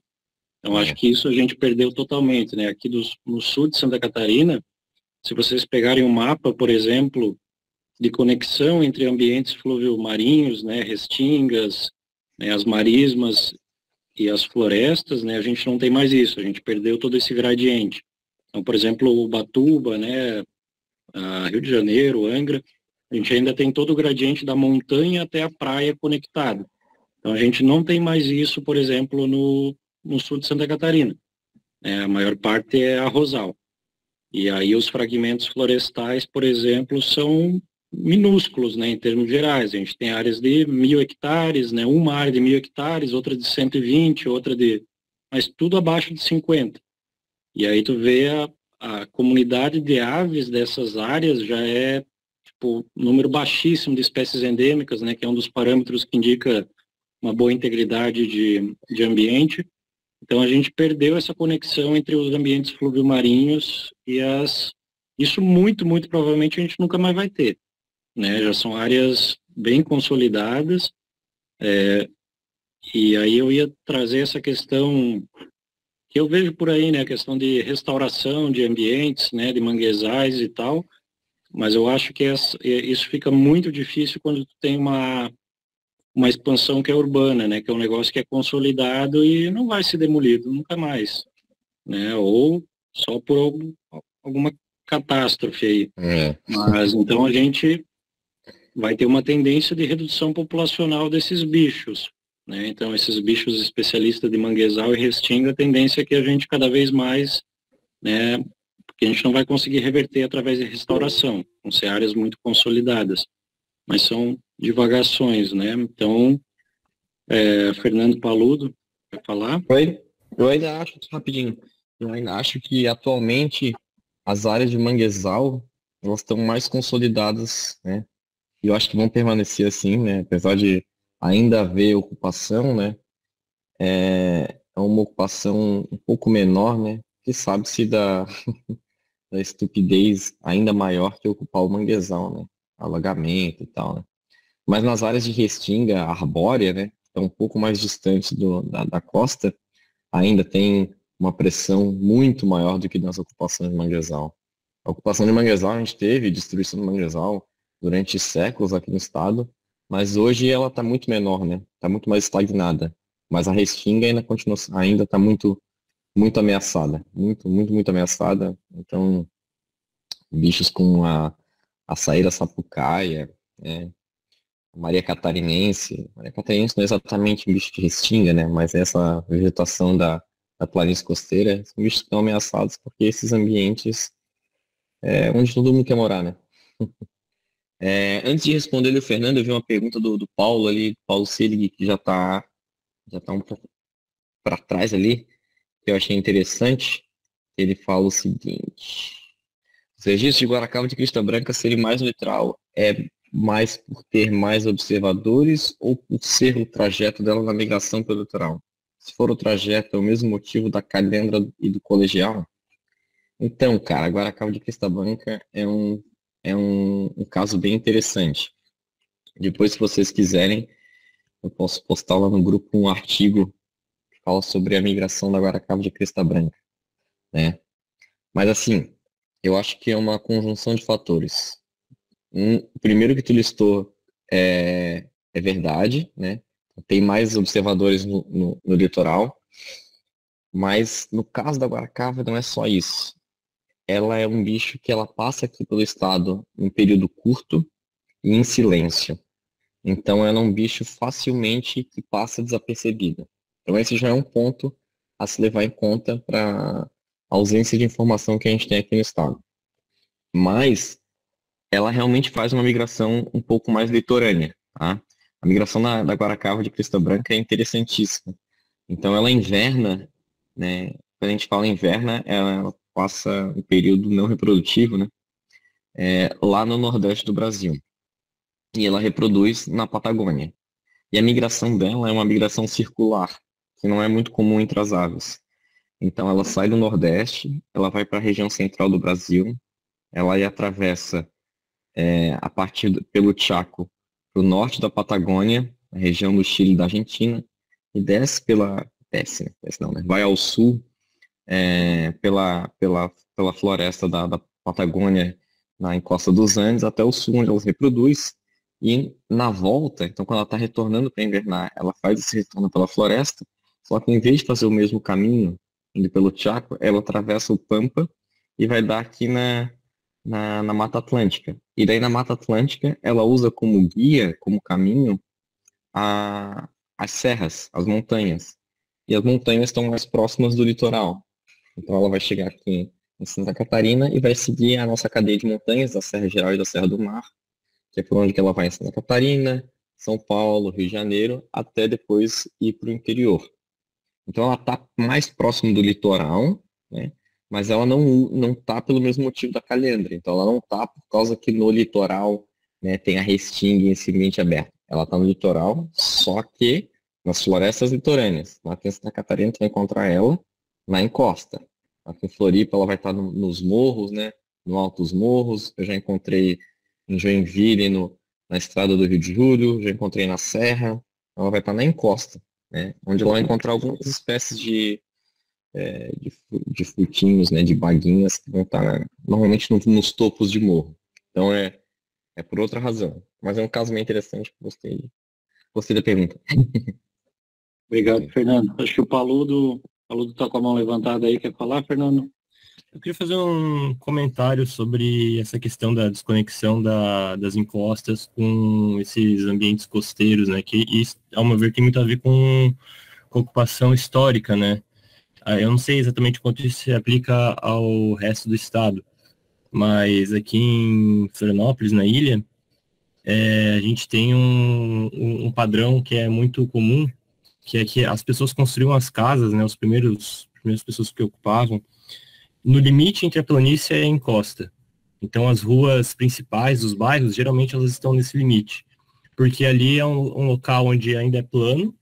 Então, acho que isso a gente perdeu totalmente, né. Aqui no sul de Santa Catarina, se vocês pegarem um mapa, por exemplo, de conexão entre ambientes fluvio-marinhos, né, restingas, né, as marismas e as florestas, né, a gente não tem mais isso, a gente perdeu todo esse gradiente. Então, por exemplo, Ubatuba, né, Rio de Janeiro, Angra, a gente ainda tem todo o gradiente da montanha até a praia conectado. Então, a gente não tem mais isso, por exemplo, no sul de Santa Catarina. A maior parte é arrozal. E aí os fragmentos florestais, por exemplo, são minúsculos, né, em termos gerais. A gente tem áreas de 1.000 hectares, né, uma área de 1.000 hectares, outra de 120, outra de... mas tudo abaixo de 50. E aí tu vê a comunidade de aves dessas áreas já é, tipo, número baixíssimo de espécies endêmicas, né, que é um dos parâmetros que indica uma boa integridade de ambiente. Então a gente perdeu essa conexão entre os ambientes fluvio-marinhos e isso muito, muito provavelmente a gente nunca mais vai ter, né? Já são áreas bem consolidadas, e aí eu ia trazer essa questão que eu vejo por aí, né? A questão de restauração de ambientes, né? De manguezais e tal, mas eu acho que isso fica muito difícil quando tu tem uma expansão que é urbana, né? Que é um negócio que é consolidado e não vai ser demolido nunca mais, né? Ou só por alguma catástrofe aí. Mas então a gente vai ter uma tendência de redução populacional desses bichos, né? Então esses bichos especialistas de manguezal e restinga, a tendência é que a gente cada vez mais, né? Porque a gente não vai conseguir reverter através de restauração, vão ser áreas muito consolidadas, mas são divagações, né? Então, Fernando Paludo, vai falar? Oi, eu ainda acho, rapidinho, eu ainda acho que atualmente as áreas de manguezal, elas estão mais consolidadas, né? E eu acho que vão permanecer assim, né? Apesar de ainda haver ocupação, né? É uma ocupação um pouco menor, né? Que sabe-se da estupidez ainda maior que ocupar o manguezal, né? Alagamento e tal, né? Mas nas áreas de restinga arbórea, né? Estão um pouco mais distantes da costa, ainda tem uma pressão muito maior do que nas ocupações de manguezal. A ocupação de manguezal, a gente teve destruição de manguezal durante séculos aqui no estado, mas hoje ela está muito menor, né? Está muito mais estagnada. Mas a restinga ainda continua, ainda está muito, muito ameaçada, muito ameaçada. Então, bichos com a saíra sapucaia, né? Maria Catarinense não é exatamente um bicho de restinga, né? Mas essa vegetação da da planície costeira, são bichos que estão ameaçados porque esses ambientes é onde todo mundo quer morar, né? Antes de responder o Fernando, eu vi uma pergunta do Paulo ali, Paulo Selig, que já tá um pouco para trás ali, que eu achei interessante. Ele fala o seguinte: os registros de Guaracava de Crista Branca serem mais no litoral é mais por ter mais observadores ou por ser o trajeto dela na migração pelo litoral? Se for o trajeto, é o mesmo motivo da calendra e do colegial? Então, cara, Guaracava de Crista Branca é um caso bem interessante. Depois, se vocês quiserem, eu posso postar lá no grupo um artigo que fala sobre a migração da Guaracava de Crista Branca, né? Mas assim, eu acho que é uma conjunção de fatores. O primeiro que tu listou é verdade, né? Tem mais observadores no litoral, mas no caso da Guaracava não é só isso. Ela é um bicho que ela passa aqui pelo estado em período curto e em silêncio. Então ela é um bicho facilmente que passa desapercebida. Então esse já é um ponto a se levar em conta para a ausência de informação que a gente tem aqui no estado. Mas ela realmente faz uma migração um pouco mais litorânea, tá? A migração da Guaracava de Crista Branca é interessantíssima. Então ela inverna, né? Quando a gente fala inverna, ela passa um período não reprodutivo, né? Lá no Nordeste do Brasil. E ela reproduz na Patagônia. E a migração dela é uma migração circular, que não é muito comum entre as aves. Então ela sai do Nordeste, ela vai para a região central do Brasil, ela aí atravessa a partir pelo Chaco para o norte da Patagônia, a região do Chile e da Argentina, e desce vai ao sul pela floresta da Patagônia, na encosta dos Andes, até o sul, onde ela se reproduz. E na volta, então quando ela está retornando para invernar, ela faz esse retorno pela floresta, só que em vez de fazer o mesmo caminho, indo pelo Chaco, ela atravessa o Pampa e vai dar aqui na Mata Atlântica. E daí na Mata Atlântica, ela usa como guia, como caminho, as serras, as montanhas. E as montanhas estão mais próximas do litoral. Então ela vai chegar aqui em Santa Catarina e vai seguir a nossa cadeia de montanhas, da Serra Geral e da Serra do Mar, que é por onde que ela vai em Santa Catarina, São Paulo, Rio de Janeiro, até depois ir para o interior. Então ela está mais próximo do litoral, né? Mas ela não está pelo mesmo motivo da calendra. Então ela não está por causa que no litoral, né, tem a restinga esse ambiente aberto. Ela está no litoral, só que nas florestas litorâneas. Lá em Santa Catarina tu vai encontrar ela na encosta. Aqui em Floripa ela vai estar nos morros, né? No altos morros. Eu já encontrei em Joinville, na estrada do Rio de Julho, já encontrei na Serra. Ela vai estar na encosta, né? Onde ela vai encontrar algumas espécies de frutinhos, né? De baguinhas que vão estar normalmente nos topos de morro. Então é por outra razão. Mas é um caso bem interessante, gostei da pergunta. Obrigado, Fernando. Acho que o Paludo está com a mão levantada aí. Quer falar, Fernando? Eu queria fazer um comentário sobre essa questão da desconexão das encostas com esses ambientes costeiros, né? Que isso, ao meu ver, tem muito a ver com ocupação histórica, né? Eu não sei exatamente quanto isso se aplica ao resto do estado, mas aqui em Florianópolis, na ilha, a gente tem um padrão que é muito comum, que é que as pessoas construíam as casas, né? As primeiras pessoas que ocupavam, no limite entre a planície e a encosta. Então, as ruas principais dos bairros, geralmente, elas estão nesse limite. Porque ali é um local onde ainda é plano,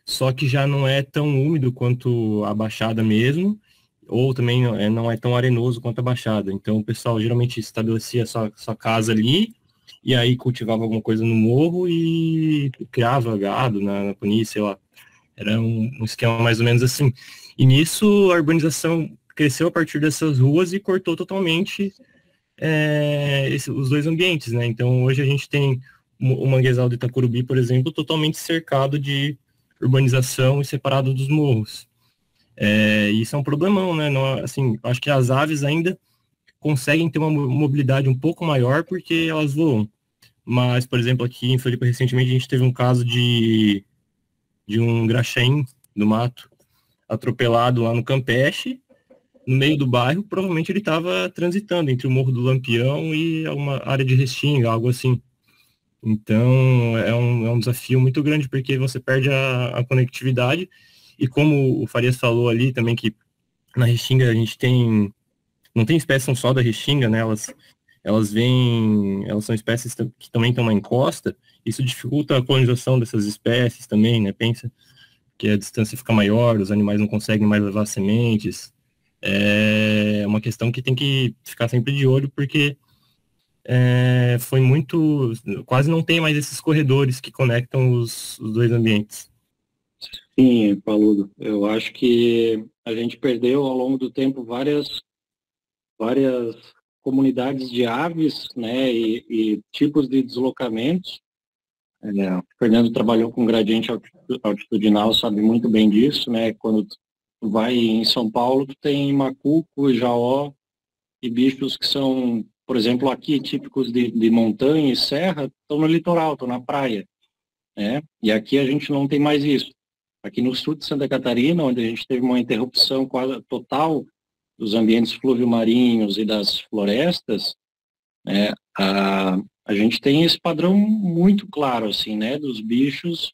só que já não é tão úmido quanto a Baixada mesmo, ou também não é tão arenoso quanto a Baixada. Então, o pessoal geralmente estabelecia sua casa ali, e aí cultivava alguma coisa no morro e criava gado na planície, sei lá. Era um esquema mais ou menos assim. E nisso, a urbanização cresceu a partir dessas ruas e cortou totalmente os dois ambientes, né? Então, hoje a gente tem o manguezal de Itacurubi, por exemplo, totalmente cercado de urbanização e separado dos morros. Isso é um problemão, né? Não, assim, acho que as aves ainda conseguem ter uma mobilidade um pouco maior porque elas voam. Mas, por exemplo, aqui em Floripa, recentemente, a gente teve um caso de um graxaim do mato atropelado lá no Campeche, no meio do bairro, provavelmente ele estava transitando entre o Morro do Lampião e uma área de Restinga, algo assim. Então, é um desafio muito grande, porque você perde a conectividade, e como o Farias falou ali também, que na Restinga a gente não tem espécies só da Restinga, né? Elas são espécies que também estão na encosta, isso dificulta a colonização dessas espécies também, né? Pensa que a distância fica maior, os animais não conseguem mais levar sementes. É uma questão que tem que ficar sempre de olho, porque quase não tem mais esses corredores que conectam os dois ambientes. Sim, Paludo, eu acho que a gente perdeu ao longo do tempo várias comunidades de aves, né, e tipos de deslocamentos. O Fernando trabalhou com gradiente altitudinal, sabe muito bem disso, né? Quando tu vai em São Paulo, tu tem macuco, jaó e bichos que são, por exemplo, aqui típicos de montanha e serra, estão no litoral, estão na praia, né? E aqui a gente não tem mais isso. Aqui no sul de Santa Catarina, onde a gente teve uma interrupção quase total dos ambientes fluvio-marinhos e das florestas, né, a gente tem esse padrão muito claro, assim, né, dos bichos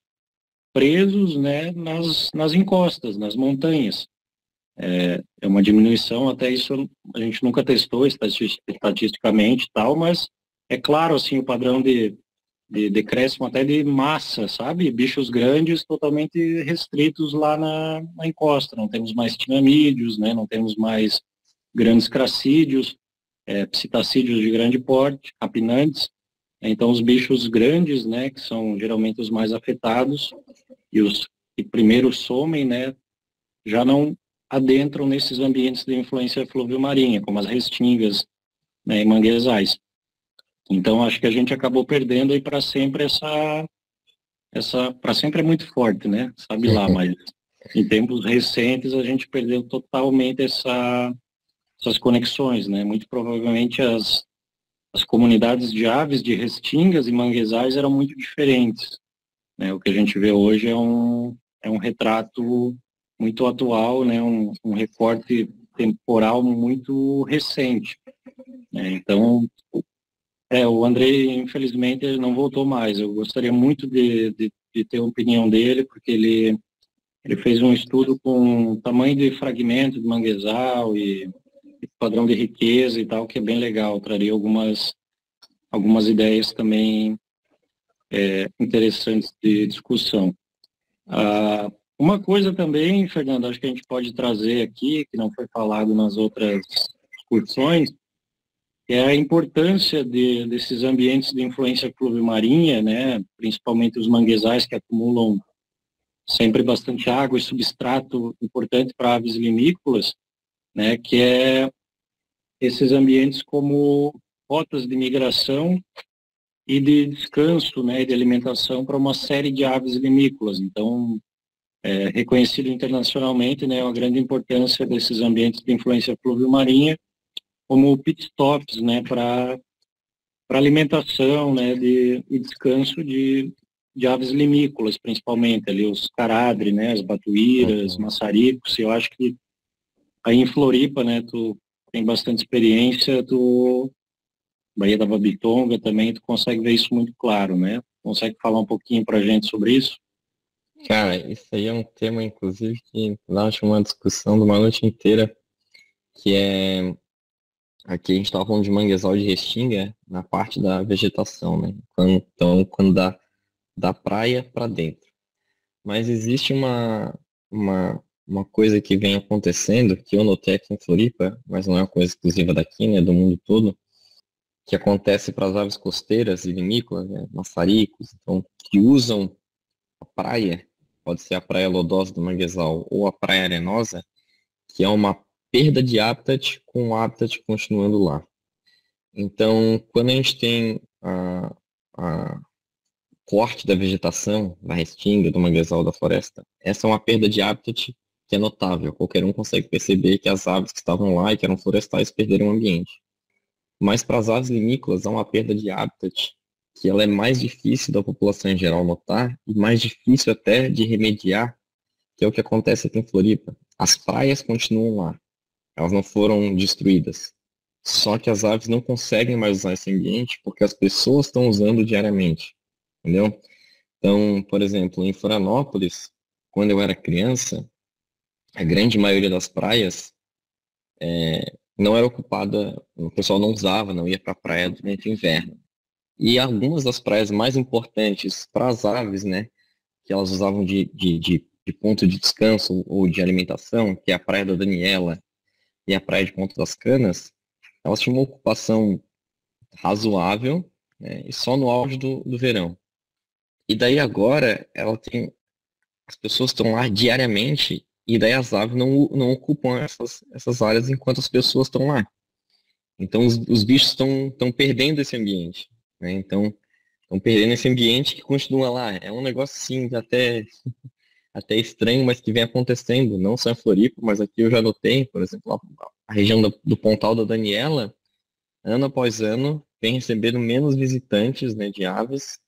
presos, né, nas encostas, nas montanhas. É uma diminuição, até isso a gente nunca testou estatisticamente e tal, mas é claro, assim, o padrão de decréscimo até de massa, sabe? Bichos grandes totalmente restritos lá na encosta. Não temos mais tinamídeos, né? Não temos mais grandes cracídeos, psitacídeos de grande porte, rapinantes. Então, os bichos grandes, né, que são geralmente os mais afetados e os que primeiro somem, né, já não adentram nesses ambientes de influência fluvio-marinha, como as restingas, né, e manguezais. Então, acho que a gente acabou perdendo aí para sempre para sempre é muito forte, né? Sabe lá, mas em tempos recentes a gente perdeu totalmente essas conexões, né? Muito provavelmente as comunidades de aves, de restingas e manguezais eram muito diferentes, né? O que a gente vê hoje é um retrato muito atual, né? Um recorte temporal muito recente, né? Então, o Andrei, infelizmente, ele não voltou mais. Eu gostaria muito de ter a opinião dele, porque ele fez um estudo com tamanho de fragmento de manguezal e padrão de riqueza e tal, que é bem legal. Traria algumas ideias também interessantes de discussão. Uma coisa também, Fernando, acho que a gente pode trazer aqui, que não foi falado nas outras discussões, é a importância desses ambientes de influência pluvio-marinha, né, principalmente os manguezais que acumulam sempre bastante água e substrato importante para aves limícolas, né, que é esses ambientes como rotas de migração e de descanso, né, de alimentação para uma série de aves limícolas. Então, é reconhecido internacionalmente, né, a grande importância desses ambientes de influência pluvio-marinha como pit stops, né, para alimentação, né, e descanso de aves limícolas, principalmente ali os caradre, né, as batuíras, maçaricos. Eu acho que aí em Floripa, né, tu tem bastante experiência, Baía da Babitonga também, tu consegue ver isso muito claro, né? Consegue falar um pouquinho pra gente sobre isso? Cara, isso aí é um tema, inclusive, que dá uma discussão de uma noite inteira, que é... Aqui a gente estava falando de manguezal de restinga na parte da vegetação, né? Quando da praia para dentro. Mas existe uma coisa que vem acontecendo, que eu notei aqui em Floripa, mas não é uma coisa exclusiva daqui, né? Do mundo todo, que acontece para as aves costeiras e vinícolas, né? Maçaricos, então, que usam a praia, pode ser a praia lodosa do manguezal ou a praia arenosa, que é uma perda de hábitat com o hábitat continuando lá. Então, quando a gente tem a corte da vegetação, da restinga, do manguezal, da floresta, essa é uma perda de hábitat que é notável. Qualquer um consegue perceber que as aves que estavam lá e que eram florestais perderam o ambiente. Mas para as aves vinícolas há uma perda de hábitat que ela é mais difícil da população em geral notar e mais difícil até de remediar, que é o que acontece aqui em Floripa. As praias continuam lá, elas não foram destruídas. Só que as aves não conseguem mais usar esse ambiente porque as pessoas estão usando diariamente, entendeu? Então, por exemplo, em Florianópolis, quando eu era criança, a grande maioria das praias não era ocupada, o pessoal não usava, não ia para a praia durante o inverno. E algumas das praias mais importantes para as aves, né, que elas usavam de ponto de descanso ou de alimentação, que é a Praia da Daniela e a Praia de Ponta das Canas, elas tinham uma ocupação razoável, né, e só no auge do verão. E daí agora, as pessoas estão lá diariamente e daí as aves não ocupam essas áreas enquanto as pessoas estão lá. Então os bichos estão perdendo esse ambiente, né? Então estão perdendo esse ambiente que continua lá. É um negócio assim até estranho, mas que vem acontecendo, não só em Floripa, mas aqui eu já notei, por exemplo, a região do Pontal da Daniela, ano após ano, vem recebendo menos visitantes, né, de aves,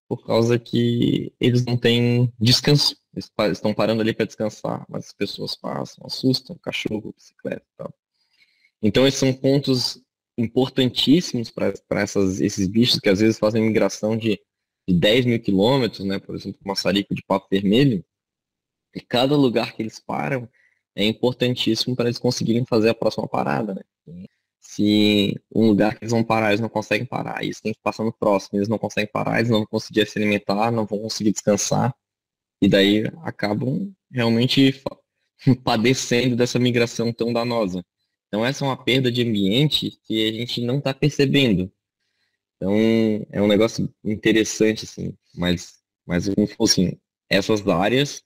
por causa que eles não têm descanso. Eles estão parando ali para descansar, mas as pessoas passam, assustam, cachorro, bicicleta e tal. Então, esses são pontos importantíssimos para esses bichos que às vezes fazem migração de 10 mil quilômetros, né? Por exemplo, o maçarico de papo vermelho. E cada lugar que eles param é importantíssimo para eles conseguirem fazer a próxima parada, né? Se um lugar que eles vão parar, eles não conseguem parar, eles têm que passar no próximo, eles não conseguem parar, eles não vão conseguir se alimentar, não vão conseguir descansar, e daí acabam realmente padecendo dessa migração tão danosa. Então essa é uma perda de ambiente que a gente não está percebendo. Então é um negócio interessante, assim, mas como assim, essas áreas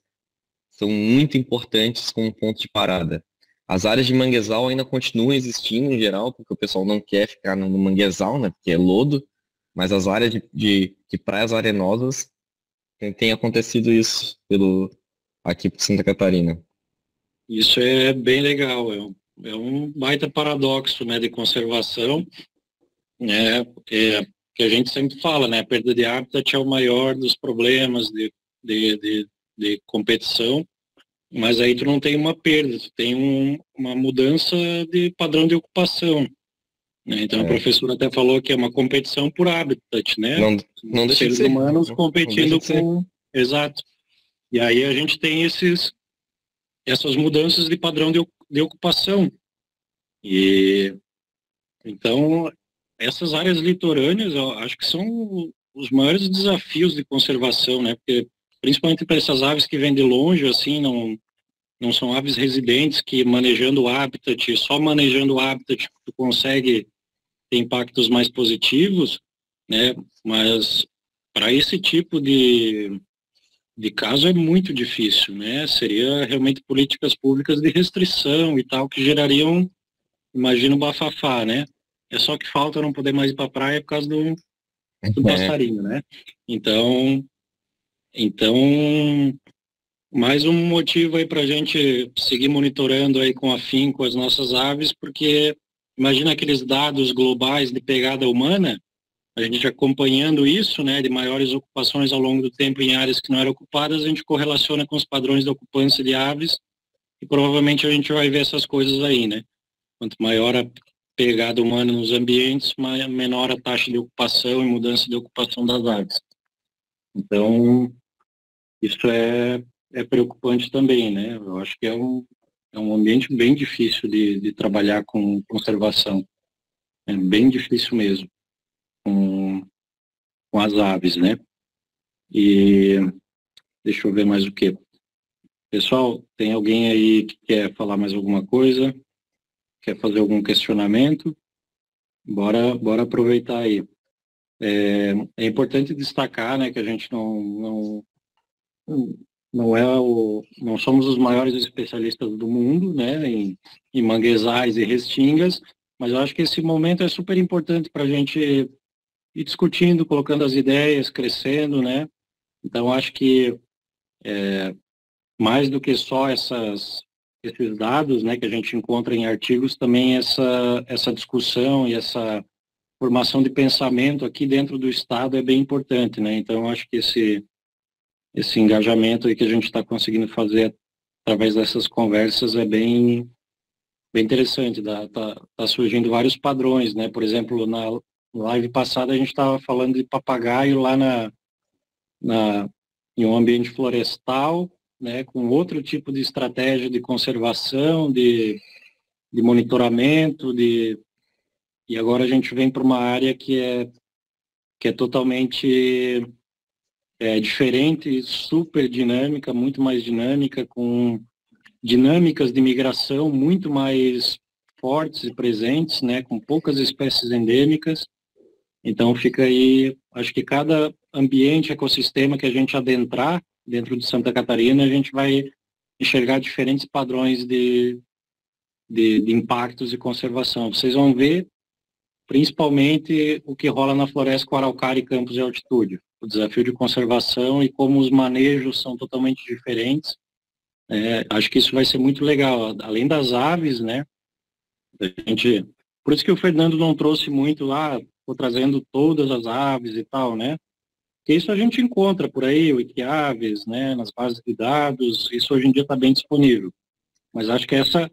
são muito importantes como ponto de parada. As áreas de manguezal ainda continuam existindo em geral, porque o pessoal não quer ficar no manguezal, né, porque é lodo, mas as áreas de praias arenosas tem acontecido isso aqui por Santa Catarina. Isso é bem legal, é um baita paradoxo, né, de conservação, né, que a gente sempre fala, né, a perda de hábitat é o maior dos problemas de competição, mas aí tu não tem uma perda, tu tem uma mudança de padrão de ocupação, né? Então a professora até falou que é uma competição por habitat, né? Não deixa seres de ser. humanos competindo de com... Exato. E aí a gente tem essas mudanças de padrão de ocupação. E então essas áreas litorâneas, eu acho que são os maiores desafios de conservação, né? Porque principalmente para essas aves que vêm de longe, assim, não são aves residentes que manejando o habitat, só manejando o habitat tu consegue ter impactos mais positivos, né? Mas para esse tipo de caso é muito difícil, né? Seria realmente políticas públicas de restrição e tal, que gerariam, imagina o bafafá, né? É só que falta não poder mais ir para a praia por causa do passarinho, né? Então, mais um motivo aí para a gente seguir monitorando aí com afinco as nossas aves, porque imagina aqueles dados globais de pegada humana, a gente acompanhando isso, né, de maiores ocupações ao longo do tempo em áreas que não eram ocupadas, a gente correlaciona com os padrões de ocupância de aves e provavelmente a gente vai ver essas coisas aí, né? Quanto maior a pegada humana nos ambientes, menor a taxa de ocupação e mudança de ocupação das aves. Então, isso é preocupante também, né? Eu acho que é um ambiente bem difícil de trabalhar com conservação. É bem difícil mesmo com as aves, né? E deixa eu ver mais o que. Pessoal, tem alguém aí que quer falar mais alguma coisa? Quer fazer algum questionamento? Bora aproveitar aí. É importante destacar, né, que a gente não somos os maiores especialistas do mundo, né, em manguezais e restingas, mas eu acho que esse momento é super importante para a gente ir discutindo, colocando as ideias, crescendo, né. Então acho que mais do que só esses dados, né, que a gente encontra em artigos, também essa discussão e essa formação de pensamento aqui dentro do Estado é bem importante, né. Então acho que esse engajamento aí que a gente está conseguindo fazer através dessas conversas é bem interessante, tá surgindo vários padrões, né? Por exemplo, na live passada a gente estava falando de papagaio lá em um ambiente florestal, né? Com outro tipo de estratégia de conservação, de monitoramento, e agora a gente vem para uma área que é totalmente diferente, super dinâmica, muito mais dinâmica, com dinâmicas de migração muito mais fortes e presentes, né, com poucas espécies endêmicas. Então fica aí, acho que cada ambiente, ecossistema que a gente adentrar dentro de Santa Catarina, a gente vai enxergar diferentes padrões de impactos e conservação. Vocês vão ver principalmente o que rola na floresta com araucária e campos de altitude, o desafio de conservação e como os manejos são totalmente diferentes. Acho que isso vai ser muito legal, além das aves, né? Por isso que o Fernando não trouxe muito lá, estou trazendo todas as aves e tal, né? Porque isso a gente encontra por aí, o Wikiaves, né? Nas bases de dados, isso hoje em dia está bem disponível. Mas acho que essa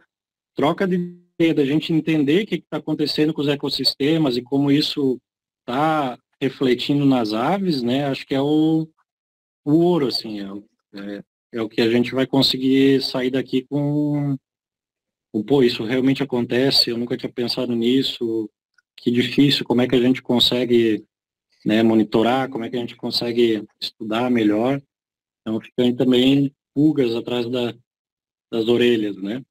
troca de ideia, da gente entender o que está acontecendo com os ecossistemas e como isso está refletindo nas aves, né? Acho que é o ouro, assim, é o que a gente vai conseguir sair daqui com, pô, isso realmente acontece, eu nunca tinha pensado nisso, que difícil, como é que a gente consegue, né, monitorar, como é que a gente consegue estudar melhor. Então fica aí também pulgas atrás das orelhas, né.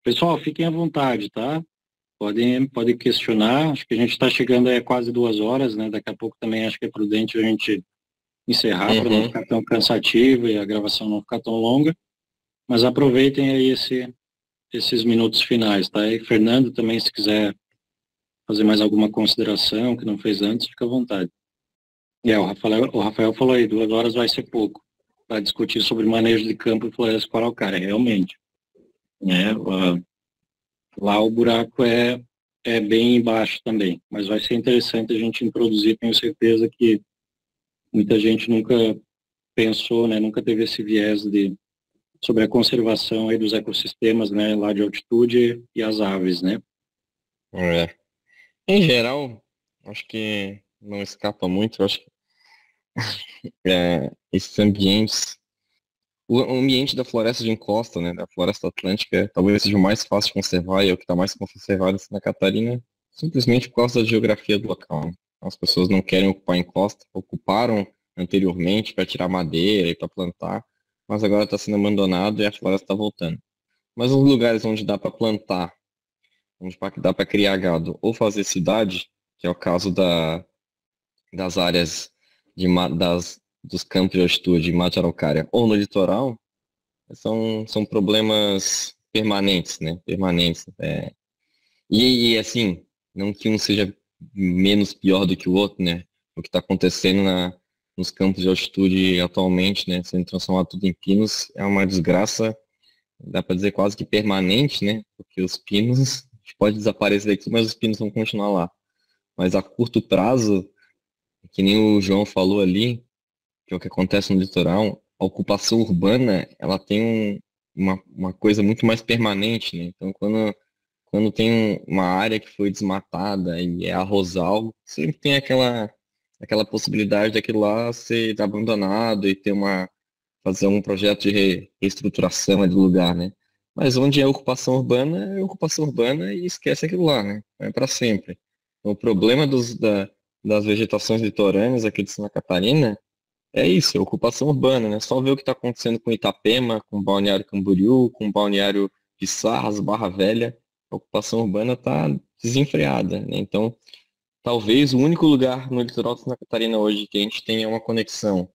Pessoal, fiquem à vontade, tá? Podem questionar, acho que a gente está chegando a quase 2 horas, né, daqui a pouco também acho que é prudente a gente encerrar para não ficar tão cansativo e a gravação não ficar tão longa, mas aproveitem aí esses minutos finais, tá? E Fernando também, se quiser fazer mais alguma consideração que não fez antes, fica à vontade. O Rafael falou aí, 2 horas vai ser pouco para discutir sobre manejo de campo e floresta com araucária, realmente. Lá o buraco é bem baixo também, mas vai ser interessante a gente introduzir, tenho certeza que muita gente nunca pensou, né, nunca teve esse viés sobre a conservação aí dos ecossistemas, né, lá de altitude e as aves, né. Em geral, acho que não escapa muito, acho que esses ambientes, o ambiente da floresta de encosta, né, da floresta atlântica, talvez seja o mais fácil de conservar e é o que está mais conservado em Santa Catarina, simplesmente por causa da geografia do local, né? As pessoas não querem ocupar a encosta, ocuparam anteriormente para tirar madeira e para plantar, mas agora está sendo abandonado e a floresta está voltando. Mas os lugares onde dá para plantar, onde dá para criar gado ou fazer cidade, que é o caso das áreas dos campos de altitude, Mata Araucária ou no litoral, são problemas permanentes, né? Permanentes. E assim, não que um seja menos pior do que o outro, né? O que está acontecendo nos campos de altitude atualmente, né? Sendo transformado tudo em pinos, é uma desgraça, dá para dizer quase que permanente, né? Porque os pinos pode desaparecer daqui, mas os pinos vão continuar lá. Mas a curto prazo, que nem o João falou ali, que é o que acontece no litoral, a ocupação urbana, ela tem uma coisa muito mais permanente, né? Então, quando tem uma área que foi desmatada e é arrozal, sempre tem aquela possibilidade daquilo lá ser abandonado e fazer um projeto de reestruturação do lugar, né? Mas onde é ocupação urbana e esquece aquilo lá, né? É para sempre. Então, o problema das vegetações litorâneas aqui de Santa Catarina é isso, é ocupação urbana, né? Só ver o que está acontecendo com Itapema, com Balneário Camboriú, com Balneário de Sarras, Barra Velha. A ocupação urbana está desenfreada, né? Então, talvez o único lugar no litoral de Santa Catarina hoje que a gente tenha uma conexão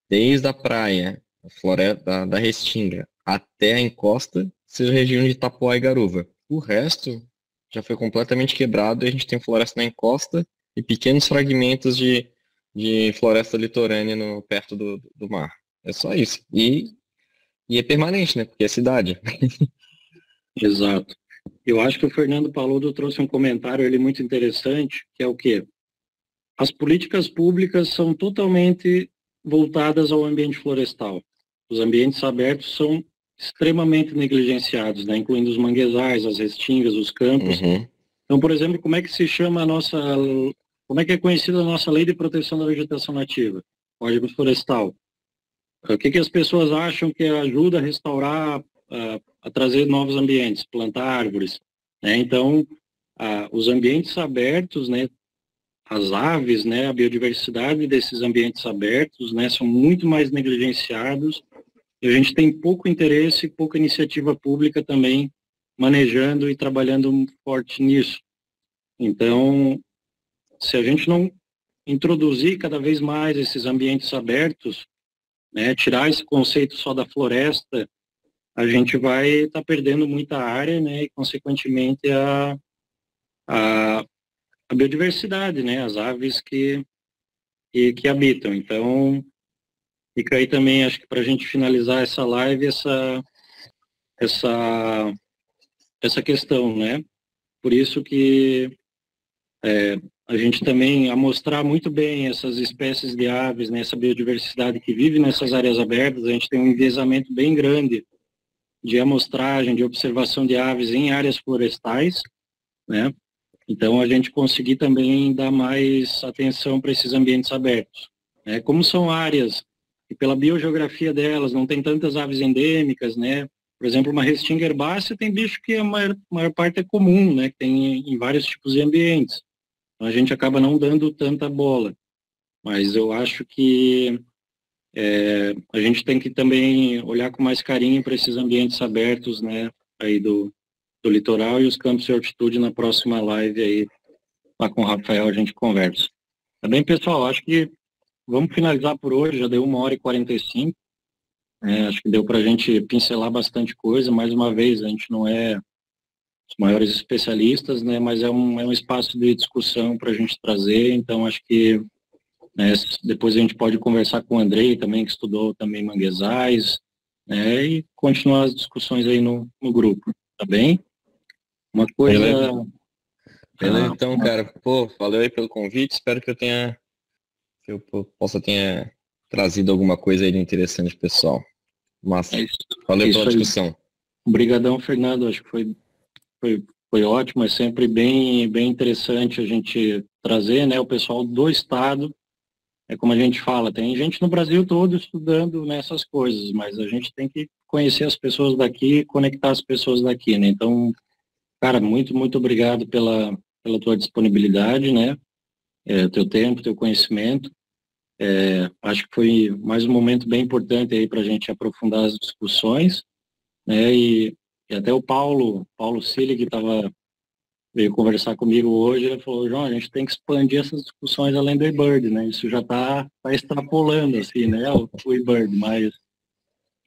desde a praia, a floresta da Restinga, até a encosta, seja a região de Itapoá e Garuva. O resto já foi completamente quebrado e a gente tem floresta na encosta e pequenos fragmentos de floresta litorânea perto do mar. É só isso. E é permanente, né? Porque é cidade. Exato. Eu acho que o Fernando Paludo trouxe um comentário ali muito interessante, que é o quê? As políticas públicas são totalmente voltadas ao ambiente florestal. os ambientes abertos são extremamente negligenciados, né? Incluindo os manguezais, as restingas, os campos. Então, por exemplo, como é que se chama como é que é conhecida a nossa Lei de Proteção da Vegetação Nativa, Código Florestal? O que as pessoas acham que ajuda a restaurar, a trazer novos ambientes, plantar árvores, né? Então, os ambientes abertos, né, as aves, né, a biodiversidade desses ambientes abertos, né, são muito mais negligenciados e a gente tem pouco interesse, pouca iniciativa pública também manejando e trabalhando forte nisso. Então, se a gente não introduzir cada vez mais esses ambientes abertos, né, tirar esse conceito só da floresta, a gente vai estar perdendo muita área, né, e consequentemente a biodiversidade, né, as aves que habitam. Então, fica aí também, acho que para a gente finalizar essa live, essa questão, né? Por isso que a gente também, a mostrar muito bem essas espécies de aves, né, essa biodiversidade que vive nessas áreas abertas, a gente tem um enviesamento bem grande de amostragem, de observação de aves em áreas florestais, né? Então, a gente conseguir também dar mais atenção para esses ambientes abertos, né? Como são áreas que, pela biogeografia delas, não tem tantas aves endêmicas, né? Por exemplo, uma restinga herbácea tem bicho que a maior parte é comum, né? Que tem em vários tipos de ambientes. Então, a gente acaba não dando tanta bola. Mas eu acho que a gente tem que também olhar com mais carinho para esses ambientes abertos, né? Aí do litoral e os campos de altitude. Na próxima live aí, lá com o Rafael, a gente conversa. Tá bem, pessoal? Acho que vamos finalizar por hoje, já deu 1h45. Acho que deu para a gente pincelar bastante coisa. Mais uma vez, a gente não é os maiores especialistas, né? Mas é um espaço de discussão para a gente trazer. Então, acho que depois a gente pode conversar com o Andrei também, que estudou também manguezais, né? E continuar as discussões aí no grupo. Tá bem? Uma coisa... Beleza, então, cara, pô, valeu aí pelo convite, espero que eu possa ter trazido alguma coisa aí de interessante, pessoal. Massa. Valeu pela discussão. Obrigadão, Fernando, acho que foi ótimo, é sempre bem interessante a gente trazer, né, o pessoal do estado, como a gente fala, tem gente no Brasil todo estudando nessas coisas, mas a gente tem que conhecer as pessoas daqui, conectar as pessoas daqui, né, então, cara, muito, muito obrigado pela tua disponibilidade, né, teu tempo, teu conhecimento. Acho que foi mais um momento bem importante aí para a gente aprofundar as discussões, né, e até o Paulo Cili, que veio conversar comigo hoje, ele falou, João, a gente tem que expandir essas discussões além do eBird, né, isso já está extrapolando, assim, né, o eBird, mas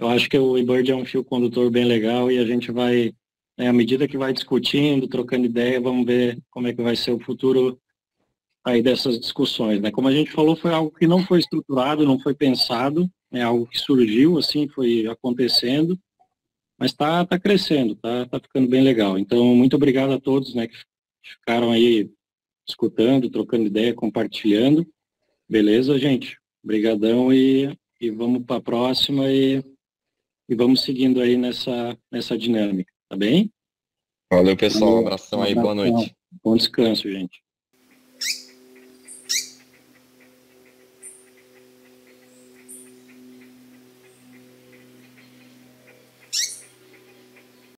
eu acho que o eBird é um fio condutor bem legal e a gente vai, à medida que vai discutindo, trocando ideia, vamos ver como é que vai ser o futuro aí dessas discussões, né? Como a gente falou, foi algo que não foi estruturado, não foi pensado, é algo que surgiu, assim, foi acontecendo, mas está crescendo, tá ficando bem legal. Então, muito obrigado a todos, né, que ficaram aí escutando, trocando ideia, compartilhando. Beleza, gente? Obrigadão e vamos para a próxima e vamos seguindo aí nessa dinâmica, tá bem? Valeu, pessoal. Um abração aí, boa noite. Bom descanso, gente.